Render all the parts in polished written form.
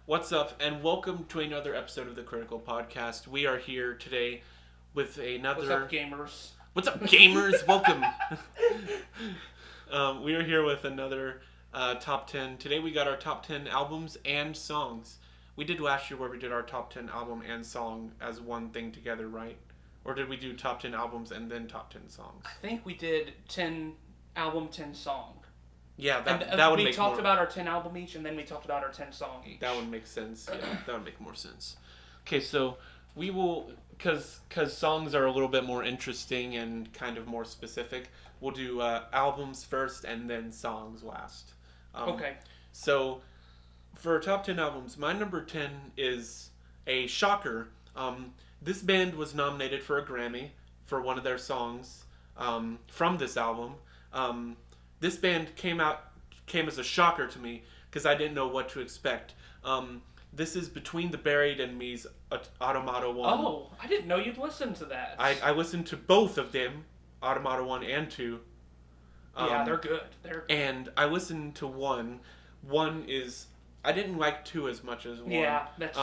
What's up, and welcome to another episode of the Critical Podcast. We are here today with another. What's up, gamers? What's up, gamers? Welcome. We are here with another top 10. Today we got our top 10 albums and songs. We did last year where we did our top 10 album and song as one thing together, right? Or did we do top 10 albums and then top 10 songs? I think we did 10 album, 10 song. Yeah, that would make We talked more... about our 10 album each, and then we talked about our 10 song each. That would make sense. Yeah, that would make more sense. Okay, so we will, because songs are a little bit more interesting and kind of more specific, we'll do albums first and then songs last. Okay. So, for top 10 albums, my number 10 is a shocker. This band was nominated for a Grammy for one of their songs from this album. This band came as a shocker to me because I didn't know what to expect. This is Between the Buried and Me's Automata 1. Oh, I didn't know you'd listen to that. I listened to both of them, Automata 1 and 2. Yeah, they're good. And I listened to one. One is... I didn't like 2 as much as 1. Yeah, that's...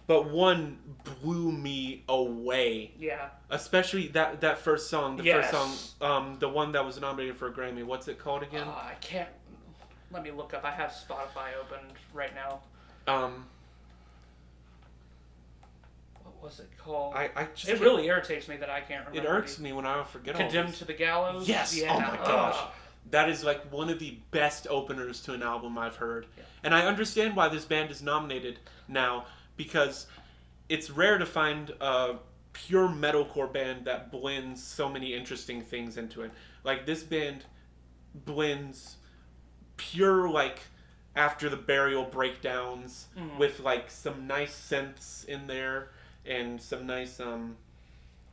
But 1 blew me away. Yeah. Especially that first song. Yes. First song, the one that was nominated for a Grammy. What's it called again? I can't... Let me look up. I have Spotify opened right now. What was it called? I just it really irritates me that I can't remember. It irks me when I forget all Condemned this. to the Gallows? Yes! Yeah. Oh my gosh. That is like one of the best openers to an album I've heard. Yeah. And I understand why this band is nominated now, because it's rare to find a pure metalcore band that blends so many interesting things into it. Like, this band blends pure, like, After the Burial breakdowns with, like, some nice synths in there and some nice,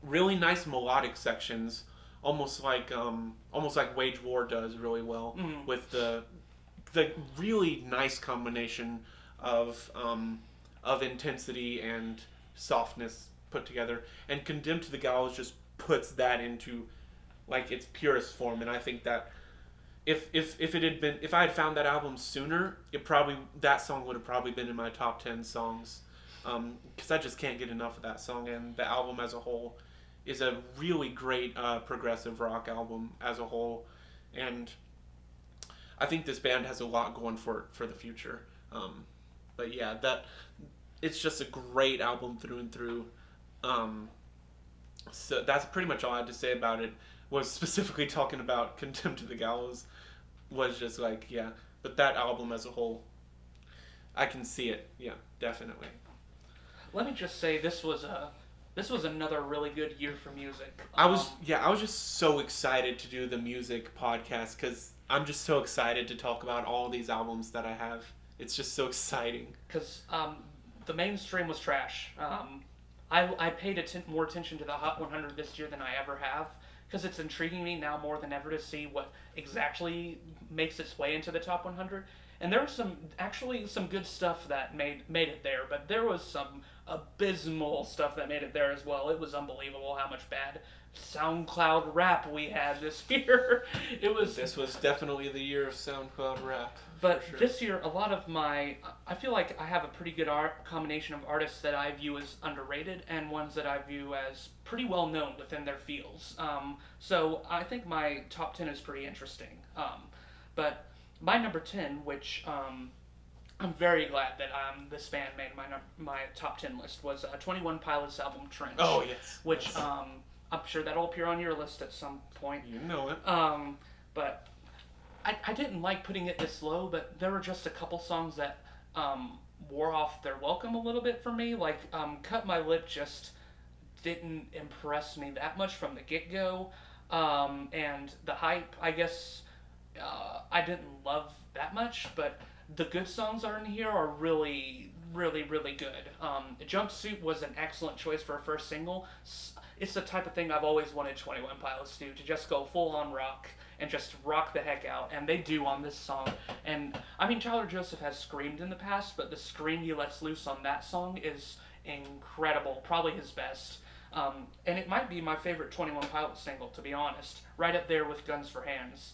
really nice melodic sections, almost like Wage War does really well, with the really nice combination of intensity and softness put together. And Condemned to the Gallows just puts that into like its purest form. And I think that if I had found that album sooner, that song would have probably been in my top 10 songs. Because I just can't get enough of that song, and the album as a whole is a really great progressive rock album as a whole, and I think this band has a lot going for the future. But yeah, it's just a great album through and through. So that's pretty much all I had to say about it. Was specifically talking about Condemned to the Gallows. Was just like, yeah, but that album as a whole, I can see it. Yeah, definitely. Let me just say, this was another really good year for music. I was just so excited to do the music podcast because I'm just so excited to talk about all these albums that I have. It's just so exciting. Because the mainstream was trash. I paid more attention to the Hot 100 this year than I ever have, because it's intriguing me now more than ever to see what exactly makes its way into the top 100. And there was some good stuff that made it there, but there was some abysmal stuff that made it there as well. It was unbelievable how much bad SoundCloud rap we had this year. This was definitely the year of SoundCloud rap. But sure. This year, a lot of I feel like I have a pretty good combination of artists that I view as underrated and ones that I view as pretty well known within their fields. So I think my top 10 is pretty interesting. But my number 10, which I'm very glad that this band made my top 10 list, was 21 Pilots' album Trench. Oh, yes. Which yes. I'm sure that'll appear on your list at some point. You know it. But I didn't like putting it this low, but there were just a couple songs that wore off their welcome a little bit for me. Like, Cut My Lip just didn't impress me that much from the get-go. And The Hype, I guess, I didn't love that much, but the good songs are in here are really, really, really good. Jumpsuit was an excellent choice for a first single. It's the type of thing I've always wanted 21 Pilots to do, to just go full-on rock and just rock the heck out, and they do on this song. And, I mean, Tyler Joseph has screamed in the past, but the scream he lets loose on that song is incredible, probably his best. And it might be my favorite 21 Pilots single, to be honest, right up there with Guns for Hands.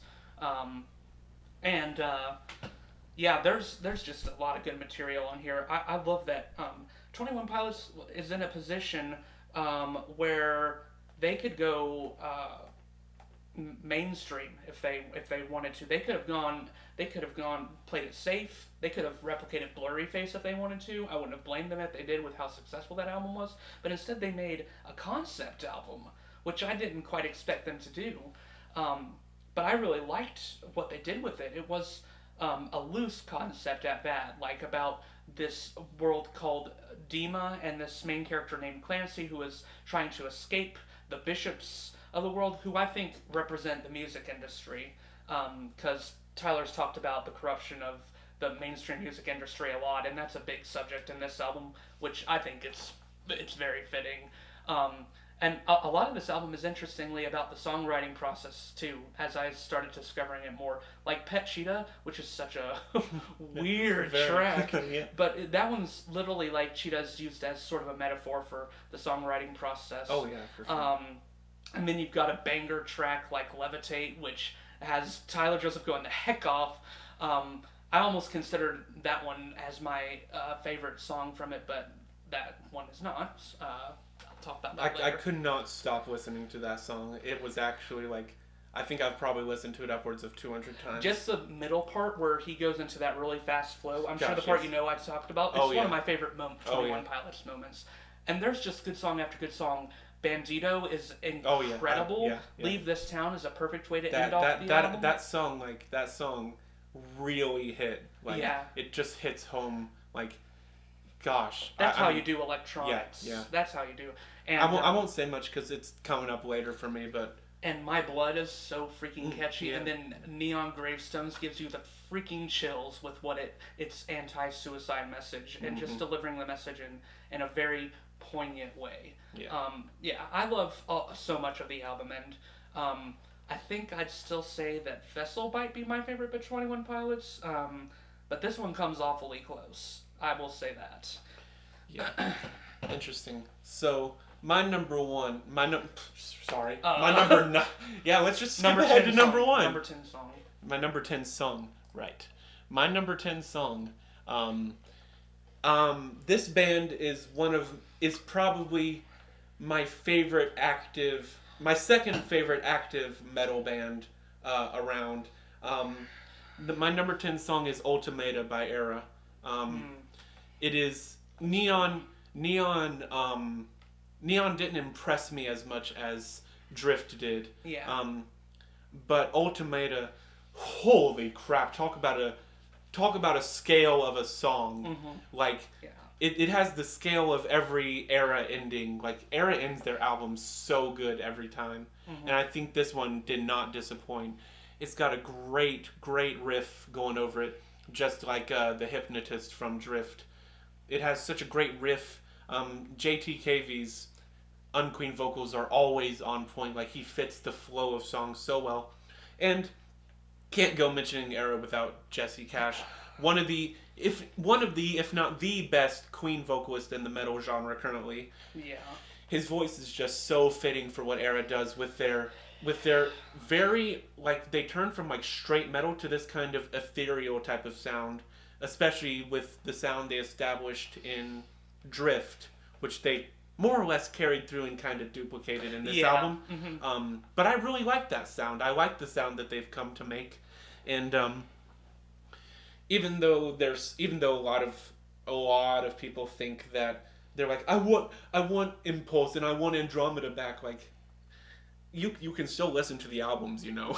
And Yeah, there's just a lot of good material on here. I love that 21 Pilots is in a position where they could go mainstream if they wanted to. They could have gone played it safe. They could have replicated Blurryface if they wanted to. I wouldn't have blamed them if they did with how successful that album was. But instead they made a concept album, which I didn't quite expect them to do. Um, but I really liked what they did with it. It was a loose concept at that, like about this world called Dima and this main character named Clancy who is trying to escape the bishops of the world, who I think represent the music industry. Because Tyler's talked about the corruption of the mainstream music industry a lot, and that's a big subject in this album, which I think it's very fitting. Um, and a lot of this album is interestingly about the songwriting process too, as I started discovering it more. Like Pet Cheetah, which is such a weird Very- track, yeah. but that one's literally like cheetahs used as sort of a metaphor for the songwriting process. Oh yeah, for sure. And then you've got a banger track like Levitate, which has Tyler Joseph going the heck off. I almost considered that one as my favorite song from it, but that one is not. I'll talk about that I later. could not stop listening to that song. It was actually like, I think I've probably listened to it upwards of 200 times. Just the middle part where he goes into that really fast flow. I'm sure the Gosh, part yes. you know I talked about. It's Oh, one yeah. of my favorite Oh, 21 yeah. Pilots moments. And there's just good song after good song. Bandito is Oh, yeah. incredible. Yeah. Leave This Town is a perfect way to that end off that the that album. that song really hit. Like, Yeah. it just hits home. Like, gosh. That's I how mean, you do electronics. Yeah. That's how you do. And I won't say much because it's coming up later for me, but and My Blood is so freaking catchy, yeah. and then Neon Gravestones gives you the freaking chills with what its anti-suicide message, and just delivering the message in a very poignant way. Yeah. I love so much of the album, and I think I'd still say that Vessel might be my favorite but 21 Pilots, but this one comes awfully close. I will say that. yeah. Interesting. So my number one, my Uh, number nine. Yeah, let's just skip ahead to number song. one. Number 10 song. My number 10 song, right. My number 10 song. This band is probably my second favorite active metal band around. My number 10 song is Ultimata by Era. It is Neon didn't impress me as much as Drift did. Yeah. But Ultimata, holy crap! Talk about a scale of a song. Like, Yeah. it has the scale of every Era ending. Like, Era ends their albums so good every time, and I think this one did not disappoint. It's got a great riff going over it, just like the Hypnotist from Drift. It has such a great riff. JTKV's Unqueen vocals are always on point. Like, he fits the flow of songs so well. And can't go mentioning Era without Jesse Cash. One of the, if not the best Queen vocalist in the metal genre currently. Yeah. His voice is just so fitting for what Era does with their very, like, they turn from like straight metal to this kind of ethereal type of sound, especially with the sound they established in Drift, which they more or less carried through and kind of duplicated in this album. But I really like that sound. I like the sound that they've come to make, and even though a lot of people think that they're like, I want Impulse and I want Andromeda back, like, you can still listen to the albums, you know.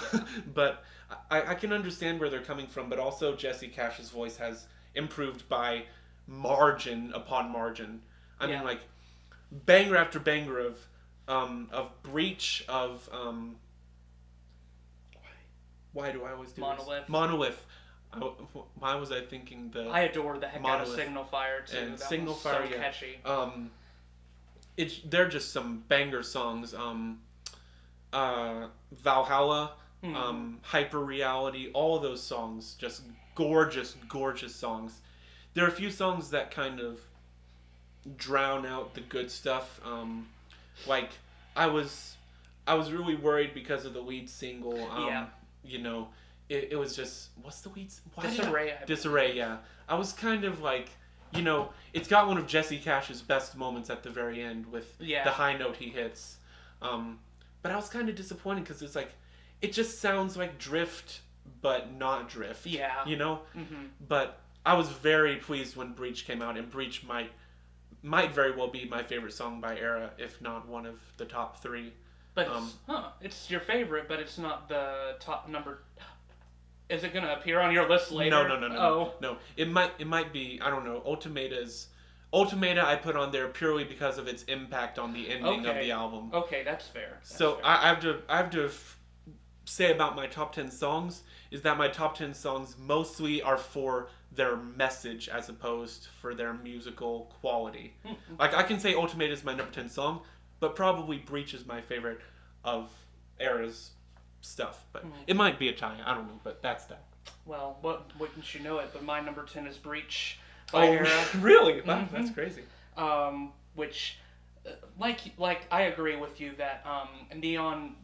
But I can understand where they're coming from, but also Jesse Cash's voice has improved by margin upon margin. I mean, like, banger after banger of Breach, of why do I always do Monolith. this? Monolith. Why was I thinking the I adore the heck out of Monolith. Signal Fire too. And That Signal one's Fire, so yeah. catchy. They're just some banger songs. Valhalla, Hyper Reality, all of those songs, just gorgeous songs. There are a few songs that kind of drown out the good stuff. Like, I was really worried because of the lead single. Yeah. You know, it was just, what's the weeds? Disarray. I Disarray, yeah. I was kind of like, it's got one of Jesse Cash's best moments at the very end with Yeah. the high note he hits. But I was kind of disappointed because it's like, it just sounds like Drift, but not Drift. Yeah. Mm-hmm. But I was very pleased when Breach came out, and Breach might very well be my favorite song by Era, if not one of the top 3. But it's your favorite, but it's not the top number. Is it gonna appear on your list later? No. No, it might be. I don't know. Ultimata I put on there purely because of its impact on the ending of the album. Okay, that's fair. So I have to say about my top 10 songs is that my top 10 songs mostly are for their message as opposed for their musical quality. Like, I can say Ultimata is my number 10 song, but probably Breach is my favorite of Era's stuff. But it might be a tie. I don't know, but that's that. Well, wouldn't you know it? But my number 10 is Breach by Era. Really? Wow, that's crazy. Which, like I agree with you that Neon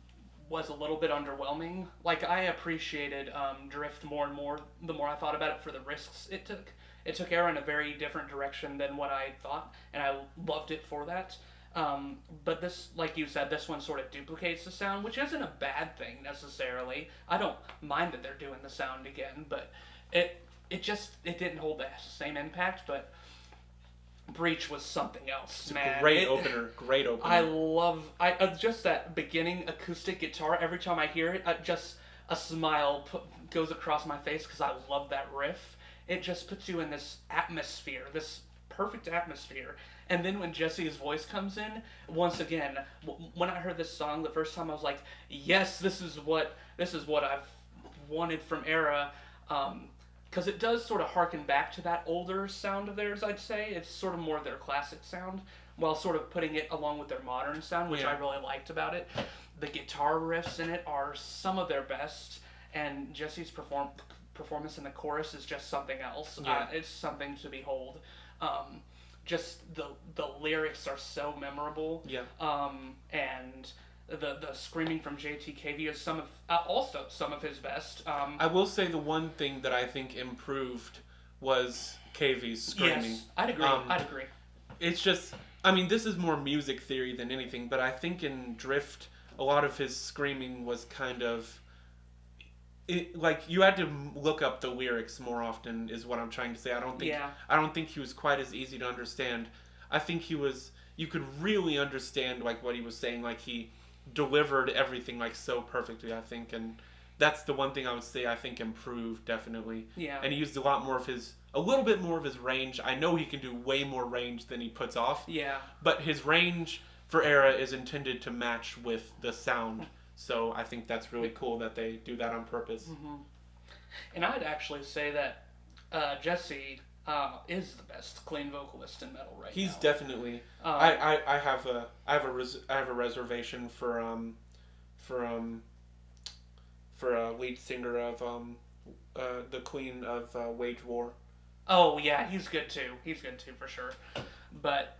was a little bit underwhelming. Like, I appreciated Drift more and more the more I thought about it for the risks it took. It took Era in a very different direction than what I thought, and I loved it for that. But this, like you said, this one sort of duplicates the sound, which isn't a bad thing necessarily. I don't mind that they're doing the sound again, but it didn't hold the same impact. But Breach was something else, man. Great opener. I love just that beginning acoustic guitar. Every time I hear it, just a smile goes across my face because I love that riff. It just puts you in this atmosphere, this perfect atmosphere. And then when Jesse's voice comes in, once again, when I heard this song the first time, I was like, yes, this is what I've wanted from Era. Because it does sort of harken back to that older sound of theirs, I'd say. It's sort of more their classic sound, while sort of putting it along with their modern sound, which I really liked about it. The guitar riffs in it are some of their best, and Jesse's performance in the chorus is just something else. Yeah. It's something to behold. Just the lyrics are so memorable. Yeah. And the screaming from JTKV is also some of his best. I will say the one thing that I think improved was KV's screaming. Yes, I'd agree. It's just, I mean, this is more music theory than anything, but I think in Drift, a lot of his screaming was kind of, like, you had to look up the lyrics more often, is what I'm trying to say. I don't think he was quite as easy to understand. I think you could really understand, like, what he was saying. Like, he delivered everything, like, so perfectly, I think, and that's the one thing I would say I think improved, definitely. Yeah. And he used a little bit more of his range. I know he can do way more range than he puts off. Yeah. But his range for Era is intended to match with the sound. So I think that's really cool that they do that on purpose. Mm-hmm. And I'd actually say that Jesse is the best clean vocalist in metal right now. He's definitely. I have a reservation for a lead singer of the Queen of Wage War. Oh yeah, he's good too. He's good too for sure. But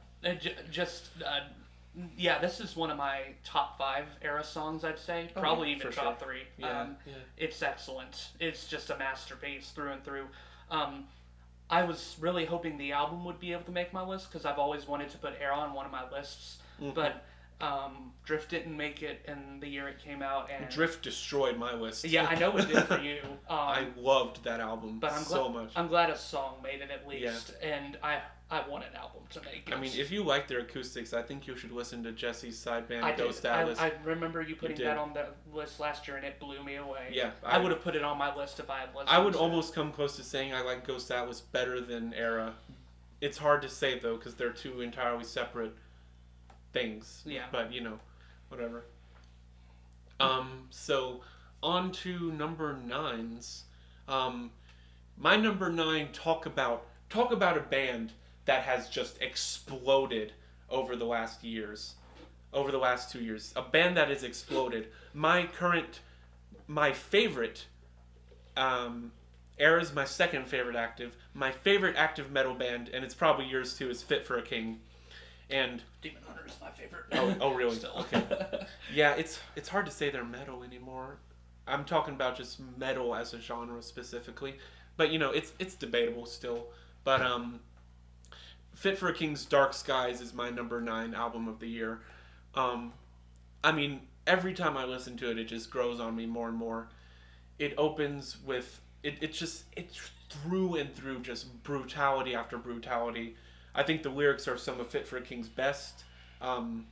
yeah, this is one of my top 5 Era songs, I'd say. Probably even top 3. Yeah, It's excellent. It's just a masterpiece through and through. I was really hoping the album would be able to make my list, because I've always wanted to put Era on one of my lists. Mm-hmm. But Drift didn't make it in the year it came out. And Drift destroyed my list. Yeah, I know it did for you. I loved that album so much. I'm glad a song made it at least, and I want an album to make it. I mean, if you like their acoustics, I think you should listen to Jesse's side band, Ghost Atlas. I remember you putting that on the list last year, and it blew me away. Yeah. I would have put it on my list if I had listened. I would almost come close to saying I like Ghost Atlas better than Era. It's hard to say, though, because they're two entirely separate things. Yeah. But, whatever. So, on to number 9s. My number 9, talk about a band that has just exploded over the last 2 years. A band that has exploded. My favorite, Era's my second favorite active. My favorite active metal band, and it's probably yours too, is Fit for a King. And Demon Hunter is my favorite. Oh really? Still. Okay. Yeah, it's hard to say they're metal anymore. I'm talking about just metal as a genre specifically. But it's debatable still. But Fit for a King's Dark Skies is my number 9 album of the year. Um, I mean, every time I listen to it, it just grows on me more and more. It opens with it's through and through just brutality after brutality. I think the lyrics are some of Fit for a King's best, um,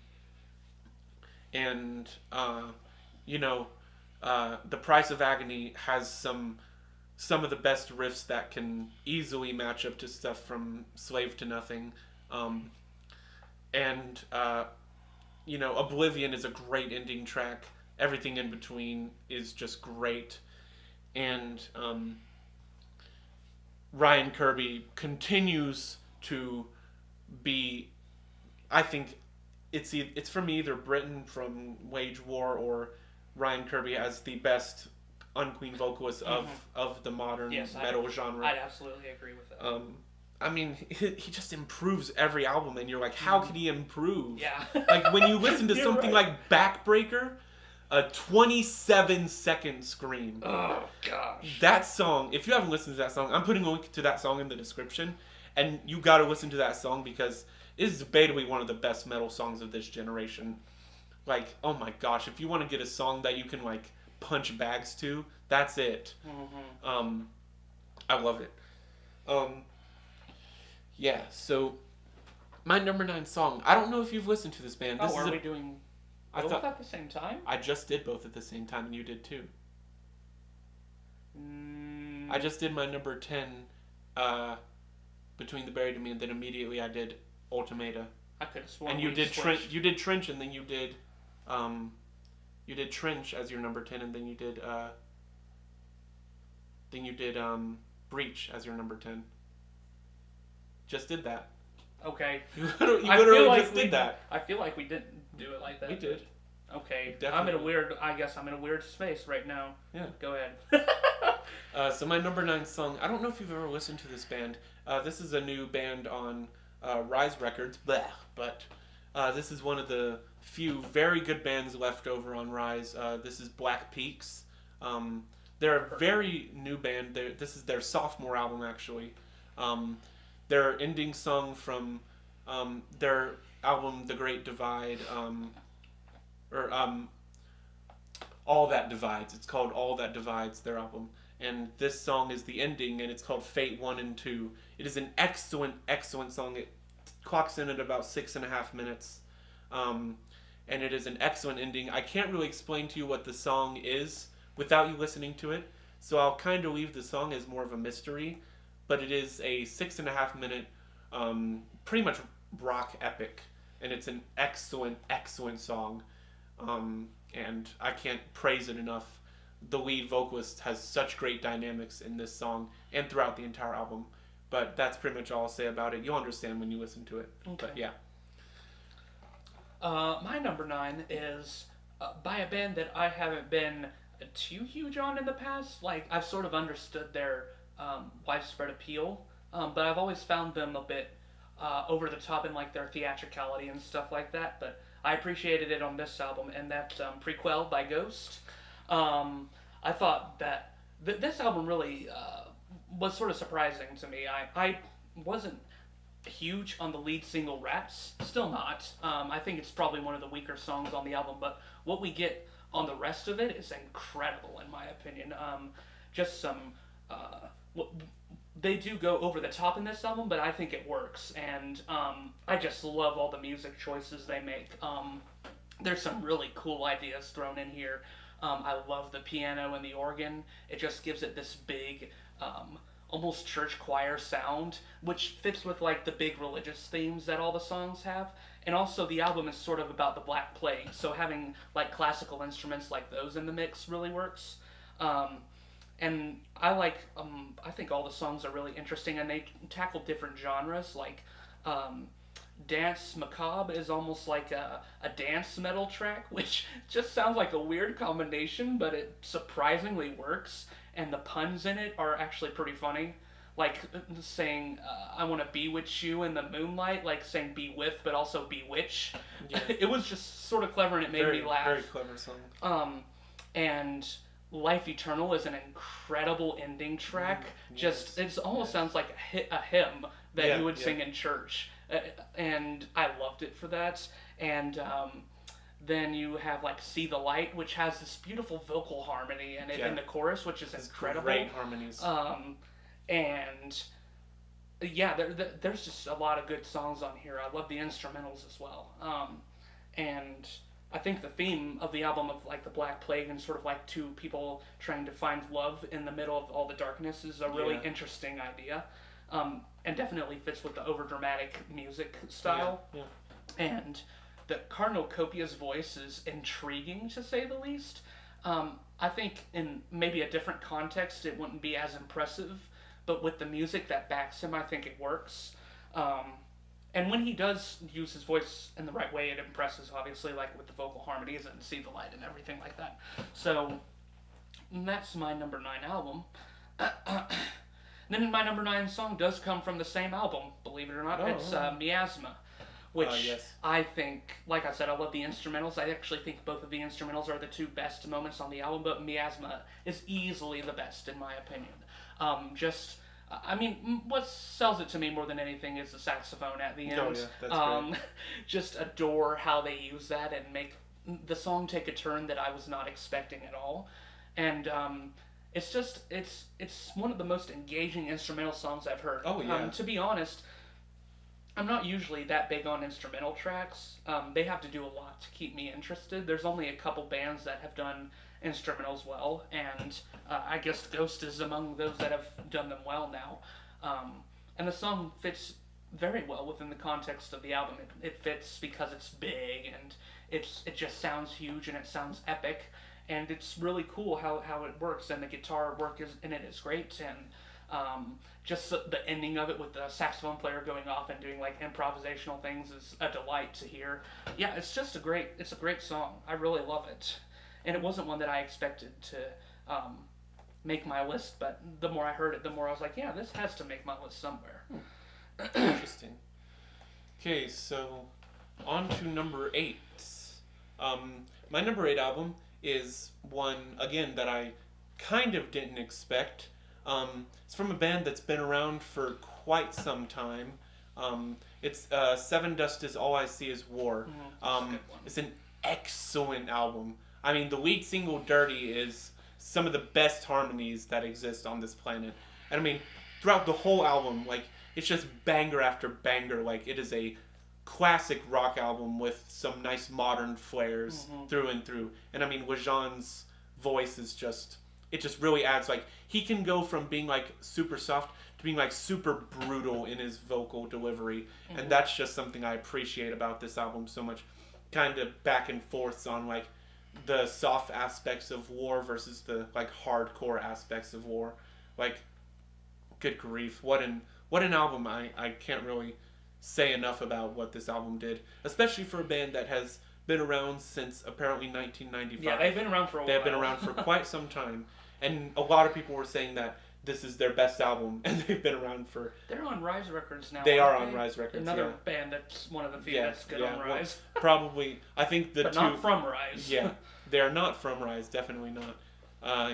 and you know, the Price of Agony has some of the best riffs that can easily match up to stuff from Slave to Nothing, um, and Oblivion is a great ending track. Everything in between is just great, and Ryan Kirby continues to be. I think it's for me either Britain from Wage War or Ryan Kirby as the best unqueen vocalist of the modern Yes, metal genre. I'd absolutely agree with that. I mean, he just improves every album, and you're like, how can he improve? Yeah. Like when you listen to You're something right. like Backbreaker, a 27-second scream. Oh gosh. That song, if you haven't listened to that song, I'm putting a link to that song in the description, and you got to listen to that song because it is debatably one of the best metal songs of this generation. Like, oh my gosh, if you want to get a song that you can like punch bags to, that's it. I love it. Yeah, so my number 9 song. I don't know if you've listened to this band. This Are we doing I both thought at the same time? I just did both at the same time, and you did too. I just did my number 10, Between the Buried and Me, and then immediately I did Ultimata. I could have sworn. And you we did switched. You did Trench, and then you did Trench as your number 10, and then you did Breach as your number 10. Just did that. Okay. You I literally feel like just did that. I feel like we didn't do it like that. We did. Okay. Definitely. I guess I'm in a weird space right now. Yeah. Go ahead. So my number 9 song. I don't know if you've ever listened to this band. This is a new band on Rise Records. Blech, but this is one of the few very good bands left over on Rise. This is Black Peaks. They're a very new band. This is their sophomore album, actually. Their ending song from their album The Great Divide, All That Divides. It's called All That Divides, their album. And this song is the ending, and it's called Fate 1 and 2. It is an excellent, excellent song. It clocks in at about 6.5 minutes. And it is an excellent ending. I can't really explain to you what the song is without you listening to it, so I'll kind of leave the song as more of a mystery. But it is a 6.5 minute, pretty much rock epic, and it's an excellent, excellent song. And I can't praise it enough. The lead vocalist has such great dynamics in this song and throughout the entire album. But that's pretty much all I'll say about it. You'll understand when you listen to it. Okay. But yeah. My number 9 is by a band that I haven't been too huge on in the past. Like, I've sort of understood their widespread appeal, but I've always found them a bit over the top in like their theatricality and stuff like that. But I appreciated it on this album, and that's Prequel by Ghost. I thought that this album really was sort of surprising to me. I wasn't huge on the lead single Rats, still not. I think it's probably one of the weaker songs on the album, but what we get on the rest of it is incredible in my opinion. Just some they do go over the top in this album, but I think it works, and I just love all the music choices they make. There's some really cool ideas thrown in here. I love the piano and the organ. It just gives it this big, almost church choir sound, which fits with like the big religious themes that all the songs have. And also the album is sort of about the Black Plague, so having like classical instruments like those in the mix really works. And I think all the songs are really interesting, and they tackle different genres. Like, Dance Macabre is almost like a dance metal track, which just sounds like a weird combination, but it surprisingly works. And the puns in it are actually pretty funny. Like saying, I want to bewitch you in the moonlight, like saying be with, but also bewitch. Yeah. It was just sort of clever, and it made me laugh. Very clever song. And Life Eternal is an incredible ending track. Just Yes. it almost Yes. sounds like a hymn that Yeah. you would Yeah. sing in church, and I loved it for that. And then you have like See the Light, which has this beautiful vocal harmony in it Yeah. in the chorus, which is It's incredible. great harmonies. And yeah, there's just a lot of good songs on here. I love the instrumentals as well. And I think the theme of the album of like the Black Plague and sort of like two people trying to find love in the middle of all the darkness is a really Yeah. interesting idea, and definitely fits with the overdramatic music style. Yeah. And the Cornucopia's voice is intriguing to say the least. I think in maybe a different context it wouldn't be as impressive, but with the music that backs him, I think it works. And when he does use his voice in the right way, it impresses, obviously, like with the vocal harmonies and See the Light and everything like that. So that's my number 9 album. Then my number 9 song does come from the same album, believe it or not. Oh, It's oh. Miasma, which Yes. I think, like I said, I love the instrumentals. I actually think both of the instrumentals are the two best moments on the album, but Miasma is easily the best, in my opinion. I mean, what sells it to me more than anything is the saxophone at the end. Oh, yeah, that's great. Just adore how they use that and make the song take a turn that I was not expecting at all. And it's one of the most engaging instrumental songs I've heard. Oh, yeah. To be honest, I'm not usually that big on instrumental tracks. They have to do a lot to keep me interested. There's only a couple bands that have done instrumentals well, and I guess Ghost is among those that have done them well now. And the song fits very well within the context of the album. It fits because it's big and it just sounds huge and it sounds epic, and it's really cool how it works, and the guitar work in it is great, and just the ending of it with the saxophone player going off and doing like improvisational things is a delight to hear. Yeah, it's a great song. I really love it, and it wasn't one that I expected to make my list, but the more I heard it, the more I was like, yeah, this has to make my list somewhere. Interesting. Okay, so on to number 8. My number 8 album is one, again, that I kind of didn't expect. It's from a band that's been around for quite some time. It's Seven Dust Is All I See Is War. That's a good one. It's an excellent album. I mean, the lead single, Dirty, is some of the best harmonies that exist on this planet. And I mean, throughout the whole album, like, it's just banger after banger. Like, it is a classic rock album with some nice modern flares through and through. And I mean, Wajan's voice is just, it just really adds, like, he can go from being like super soft to being like super brutal in his vocal delivery. And that's just something I appreciate about this album so much. Kind of back and forths on like the soft aspects of War versus the like hardcore aspects of War. Like, good grief, what an album. I can't really say enough about what this album did, especially for a band that has been around since apparently 1995. Yeah, they've been around for a while. They have been around for quite some time, and a lot of people were saying that this is their best album, and they've been around for... They're on Rise Records now. They are aren't on they? Rise Records, Another yeah. band that's one of the few that's good on well, Rise. probably, I think the But two... not from Rise. Yeah, they are not from Rise, definitely not.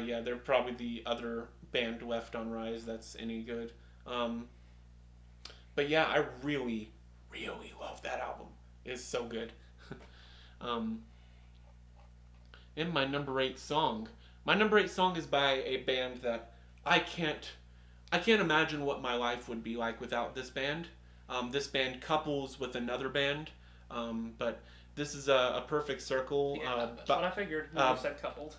Yeah, they're probably the other band left on Rise that's any good. But yeah, I really, really love that album. It's so good. And my number 8 song. My number 8 song is by a band that I can't imagine what my life would be like without this band. This band couples with another band, but this is a Perfect Circle. Yeah, that's what I figured when you said coupled.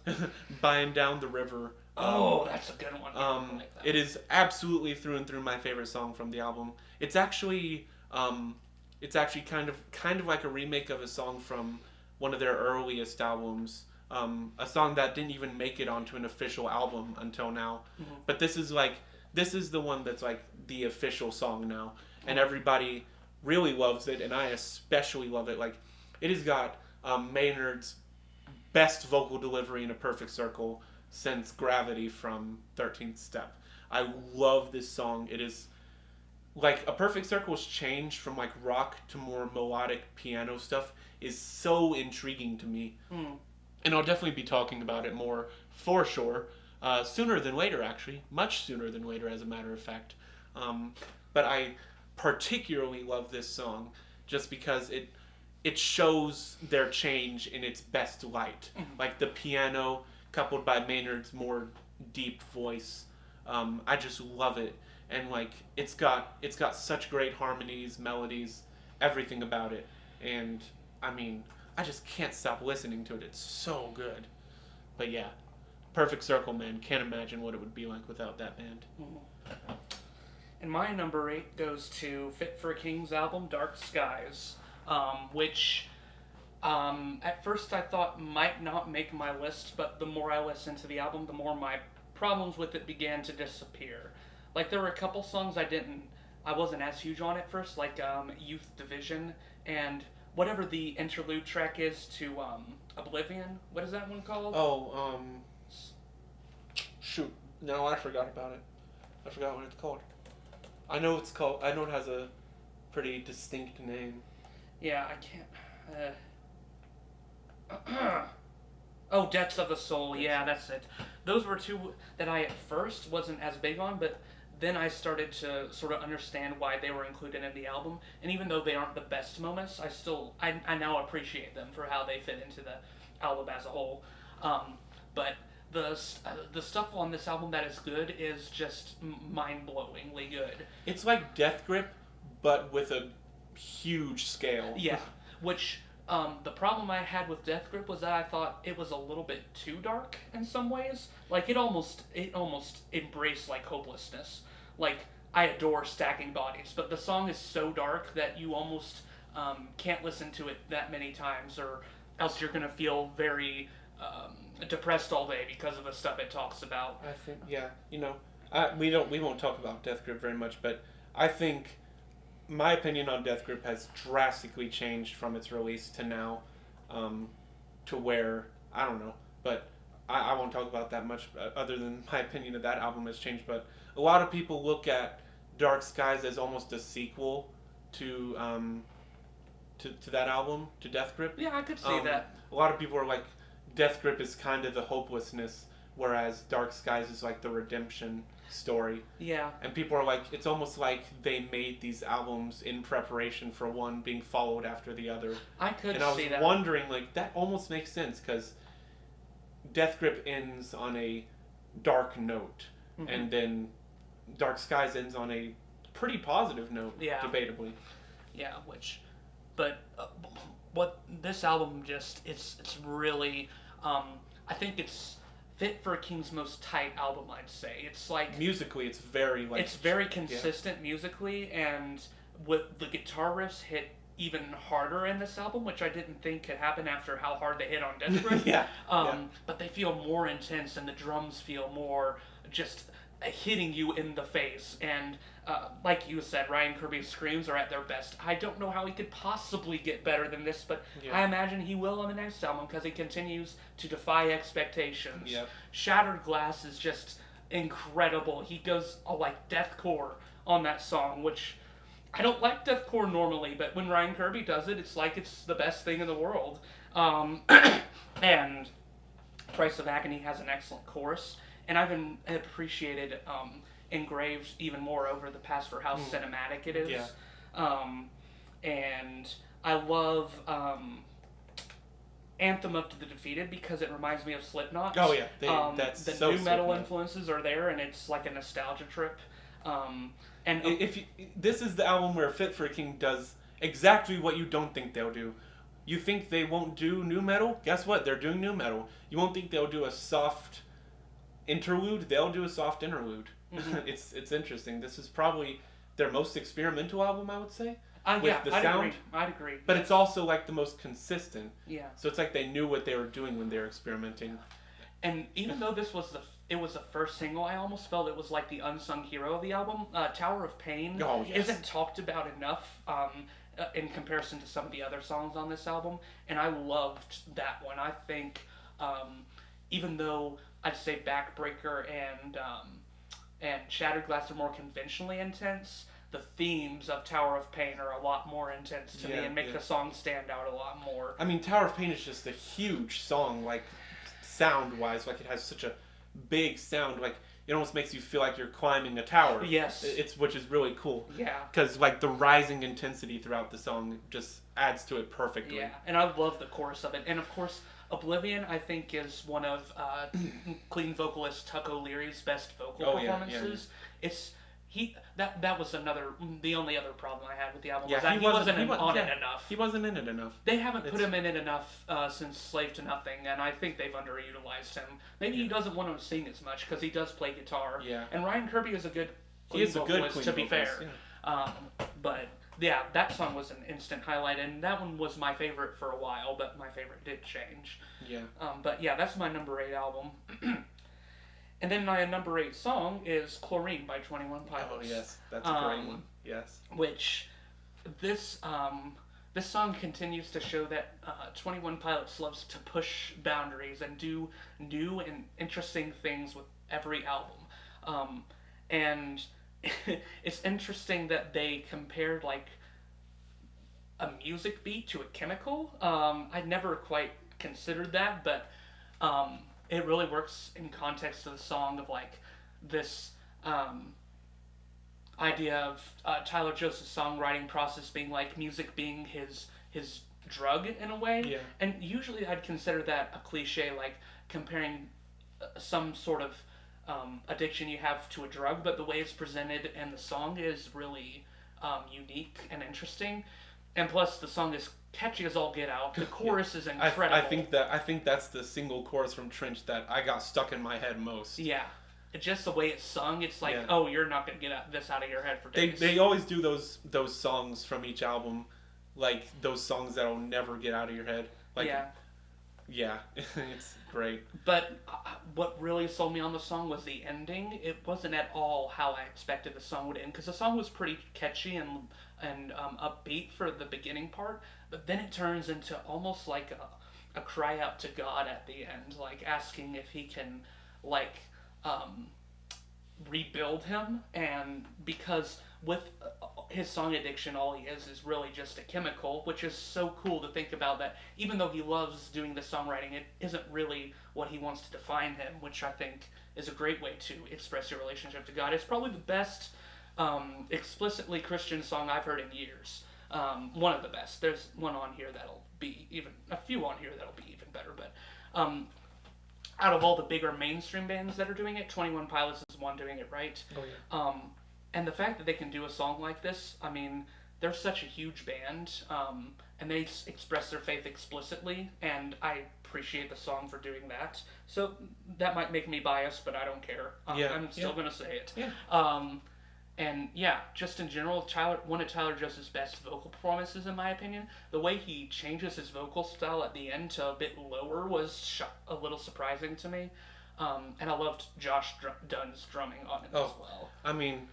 By and Down the River. Oh, that's a good one. Yeah, I like that. It is absolutely through and through my favorite song from the album. It's actually kind of like a remake of a song from one of their earliest albums. A song that didn't even make it onto an official album until now. Mm-hmm. But this is the one that's like the official song now, and everybody really loves it, and I especially love it. Like, it has got Maynard's best vocal delivery in A Perfect Circle since Gravity from 13th Step. I love this song. It is like A Perfect Circle's change from like rock to more melodic piano stuff is so intriguing to me. And I'll definitely be talking about it more for sure. Sooner than later, actually, much sooner than later, as a matter of fact. Um, but I particularly love this song just because it shows their change in its best light. Like the piano coupled by Maynard's more deep voice. I just love it, and like it's got such great harmonies, melodies, everything about it, and I mean I just can't stop listening to it. It's so good. But yeah, Perfect Circle, man. Can't imagine what it would be like without that band. And my number 8 goes to Fit for a King's album, Dark Skies, which at first I thought might not make my list, but the more I listened to the album, the more my problems with it began to disappear. Like, there were a couple songs I wasn't as huge on at first, like Youth Division and whatever the interlude track is to Oblivion. What is that one called? Oh, shoot. No, I forgot about it. I forgot what it's called. I know it has a pretty distinct name. Yeah, I can't. Oh, Depths of the Soul. Yeah, that's it. Those were two that I at first wasn't as big on, but then I started to sort of understand why they were included in the album. And even though they aren't the best moments, I now appreciate them for how they fit into the album as a whole. But the stuff on this album that is good is just mind-blowingly good. It's like Death Grip, but with a huge scale. Yeah, which the problem I had with Death Grip was that I thought it was a little bit too dark in some ways. Like it almost embraced like hopelessness. Like I adore Stacking Bodies, but the song is so dark that you almost can't listen to it that many times, or else you're gonna feel very depressed all day because of the stuff it talks about. I think we won't talk about Death Grip very much, but I think my opinion on Death Grip has drastically changed from its release to now, to where I don't know, but I won't talk about that much other than my opinion of that album has changed. But a lot of people look at Dark Skies as almost a sequel to that album, to Death Grip. Yeah, I could see that. A lot of people are like, Death Grip is kind of the hopelessness, whereas Dark Skies is like the redemption story. Yeah. And people are like, it's almost like they made these albums in preparation for one being followed after the other. I could see that. And I was wondering, like, that almost makes sense, because Death Grip ends on a dark note, and then Dark Skies ends on a pretty positive note, debatably. Yeah, but what this album it's really, I think it's Fit for a King's most tight album, I'd say. It's like musically, it's very like it's very consistent musically, and with the guitar riffs hit even harder in this album, which I didn't think could happen after how hard they hit on Death Grip. But they feel more intense, and the drums feel more just hitting you in the face. And like you said, Ryan Kirby's screams are at their best. I don't know how he could possibly get better than this, but I imagine he will on the next album, because he continues to defy expectations. Shattered Glass is just incredible. He goes like deathcore on that song, which I don't like deathcore normally, but when Ryan Kirby does it, it's like it's the best thing in the world. And Price of Agony has an excellent chorus, and I've appreciated Engraved even more over the past for how cinematic it is. And I love Anthem of the Defeated, because it reminds me of Slipknot. Oh yeah, that's the so new metal Slipknot. influences are there, and it's like a nostalgia trip. And this is the album where Fit for a King does exactly what you don't think they'll do. You think they won't do new metal? Guess what? They're doing new metal. You won't think they'll do a soft interlude? They'll do a soft interlude. It's interesting. This is probably their most experimental album, I would say. I'd agree. But it's also like the most consistent. Yeah. So it's like they knew what they were doing when they were experimenting. And even though this was the first single, I almost felt it was like the unsung hero of the album. Tower of Pain isn't talked about enough in comparison to some of the other songs on this album, and I loved that one. I think even though I'd say Backbreaker and Shattered Glass are more conventionally intense, the themes of Tower of Pain are a lot more intense to me and make the song stand out a lot more. I mean, Tower of Pain is just a huge song, like sound wise, like it has such a big sound, like it almost makes you feel like you're climbing a tower. Yes. It's which is really cool. Yeah. Because like the rising intensity throughout the song just adds to it perfectly. Yeah, and I love the chorus of it. And of course, Oblivion, I think, is one of clean vocalist Tuck O'Leary's best vocal performances. It's that was the only other problem I had with the album was that he wasn't on it enough. He wasn't in it enough. They haven't put him in it enough since Slave to Nothing, and I think they've underutilized him. Maybe he doesn't want to sing as much because he does play guitar. Yeah. And Ryan Kirby is a good vocalist, to be fair. But yeah, that song was an instant highlight, and that one was my favorite for a while, but my favorite did change. Yeah. But yeah, that's my number 8 album. And then my number 8 song is Chlorine by 21 Pilots. Oh yes, that's a great one. Yes. Which this song continues to show that 21 Pilots loves to push boundaries and do new and interesting things with every album. And it's interesting that they compared like a music beat to a chemical. I'd never quite considered that, but it really works in context of the song of like this idea of Tyler Joseph's songwriting process being like music being his drug in a way. Yeah. And usually I'd consider that a cliche, like comparing some sort of addiction you have to a drug, but the way it's presented and the song is really unique and interesting. And plus, the song is catchy as all get out. The chorus is incredible. I think that's the single chorus from Trench that I got stuck in my head most. Yeah, just the way it's sung, it's like, oh, you're not gonna get this out of your head for days. They always do those songs from each album, like those songs that'll never get out of your head. Like, yeah, it's great. But what really sold me on the song was the ending. It wasn't at all how I expected the song would end, because the song was pretty catchy and upbeat for the beginning part, but then it turns into almost like a cry out to God at the end, like asking if he can like rebuild him. And because with his song addiction, all he is really just a chemical, which is so cool to think about, that even though he loves doing the songwriting, it isn't really what he wants to define him, which I think is a great way to express your relationship to God. It's probably the best explicitly Christian song I've heard in years. One of the best. There's one on here that'll be a few on here that'll be even better, but out of all the bigger mainstream bands that are doing it, 21 Pilots is one doing it right. Oh yeah. And the fact that they can do a song like this, I mean, they're such a huge band, and they express their faith explicitly, and I appreciate the song for doing that. So that might make me biased, but I don't care. I'm still going to say it. Yeah. And yeah, just in general, one of Tyler Joseph's best vocal performances, in my opinion. The way he changes his vocal style at the end to a bit lower was a little surprising to me. And I loved Josh Dunn's drumming on it as well. I mean,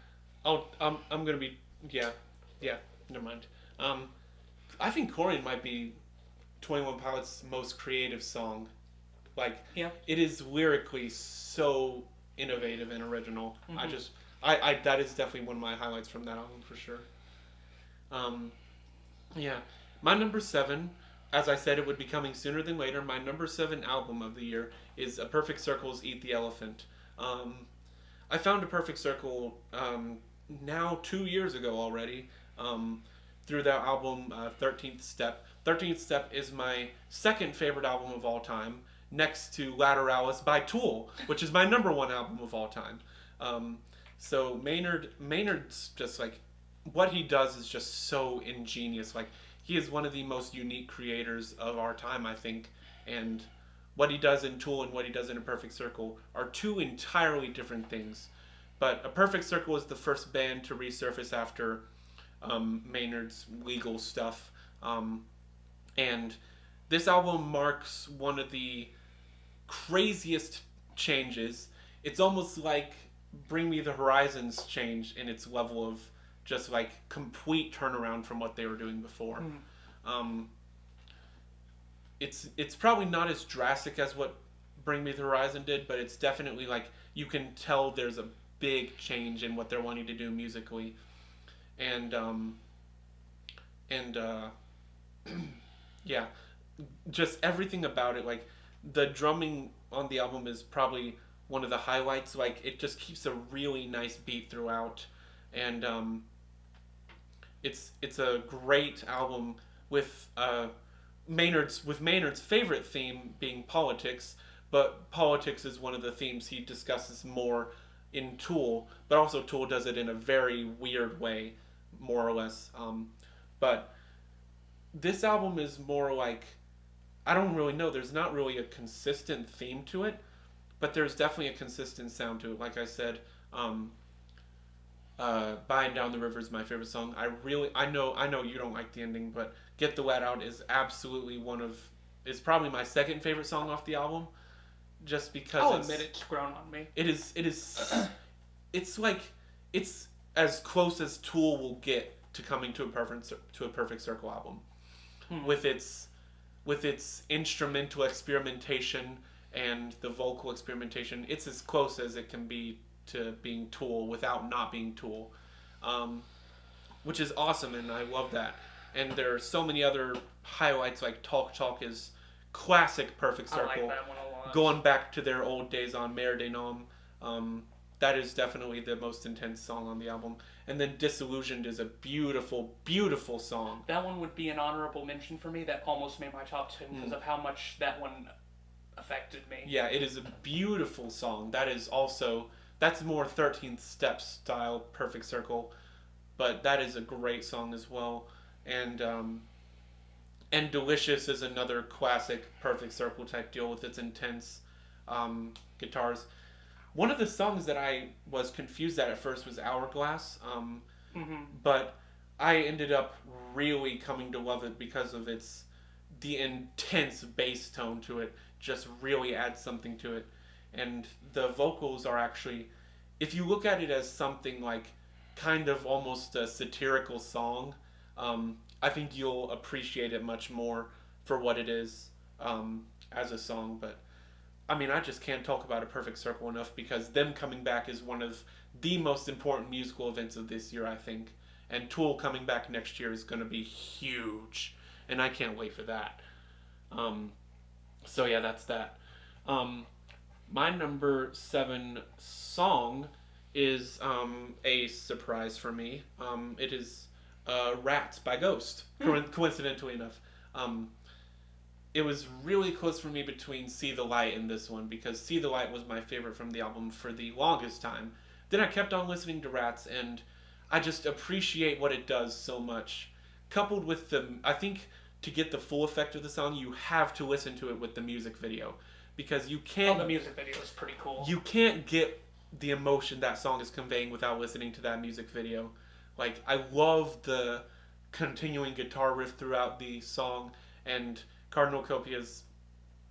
I'm gonna be never mind. I think Chlorine might be 21 Pilots' most creative song. Like, it is lyrically so innovative and original. Mm-hmm. I that is definitely one of my highlights from that album for sure. My number 7, as I said, it would be coming sooner than later. My number 7 album of the year is A Perfect Circle's Eat the Elephant. I found A Perfect Circle now 2 years ago already, through that album 13th Step. 13th Step is my second favorite album of all time, next to Lateralis by Tool, which is my number 1 album of all time. So Maynard's just like, what he does is just so ingenious. Like, he is one of the most unique creators of our time, I think, and what he does in Tool and what he does in A Perfect Circle are two entirely different things. But A Perfect Circle is the first band to resurface after Maynard's legal stuff. And this album marks one of the craziest changes. It's almost like Bring Me the Horizons change in its level of just like complete turnaround from what they were doing before. It's probably not as drastic as what Bring Me the Horizon did, but it's definitely like, you can tell there's a big change in what they're wanting to do musically. And yeah, just everything about it, like the drumming on the album is probably one of the highlights. Like it just keeps a really nice beat throughout, and it's a great album with Maynard's favorite theme being politics, but politics is one of the themes he discusses more in Tool, but also Tool does it in a very weird way, more or less. But this album is more like, I don't really know. There's not really a consistent theme to it, but there's definitely a consistent sound to it. Like I said, "By and Down the River" is my favorite song. I know you don't like the ending, but "Get the Wet Out" is absolutely is probably my second favorite song off the album, just because I'll admit it's grown on me. it's like it's as close as Tool will get to coming to a Perfect Circle album, with its instrumental experimentation and the vocal experimentation. It's as close as it can be to being Tool without not being Tool, which is awesome, and I love that. And there are so many other highlights, like "Talk Talk" is classic Perfect Circle. I like that one a lot. Going back to their old days on Mer de Nom, that is definitely the most intense song on the album. And then "Disillusioned" is a beautiful, beautiful song. That one would be an honorable mention for me. That almost made my top 10 because of how much that one affected me. Yeah, it is a beautiful song. That's more 13th Step style Perfect Circle, but that is a great song as well. And "Delicious" is another classic Perfect Circle type deal with its intense guitars. One of the songs that I was confused at first was "Hourglass," but I ended up really coming to love it because of the intense bass tone to it. Just really adds something to it, and the vocals are actually, if you look at it as something like kind of almost a satirical song, I think you'll appreciate it much more for what it is as a song. But I mean, I just can't talk about A Perfect Circle enough because them coming back is one of the most important musical events of this year, I think. And Tool coming back next year is going to be huge, and I can't wait for that. So yeah, that's that. My number 7 song is a surprise for me. It is "Rats" by Ghost. Coincidentally enough, it was really close for me between "See the Light" and this one because "See the Light" was my favorite from the album for the longest time. Then I kept on listening to "Rats" and I just appreciate what it does so much. Coupled with I think to get the full effect of the song, you have to listen to it with the music video because you can't. Oh, the music video is pretty cool. You can't get the emotion that song is conveying without listening to that music video. Like, I love the continuing guitar riff throughout the song, and Cardinal Copia's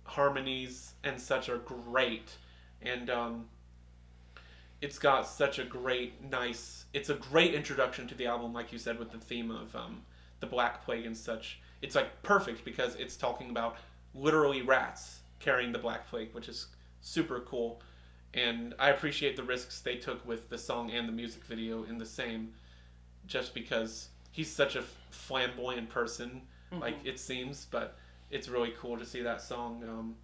harmonies and such are great. And it's got such a it's a great introduction to the album, like you said, with the theme of the Black Plague and such. It's like perfect because it's talking about literally rats carrying the Black Plague, which is super cool. And I appreciate the risks they took with the song and the music video in the same, just because he's such a flamboyant person, like it seems, but it's really cool to see that song.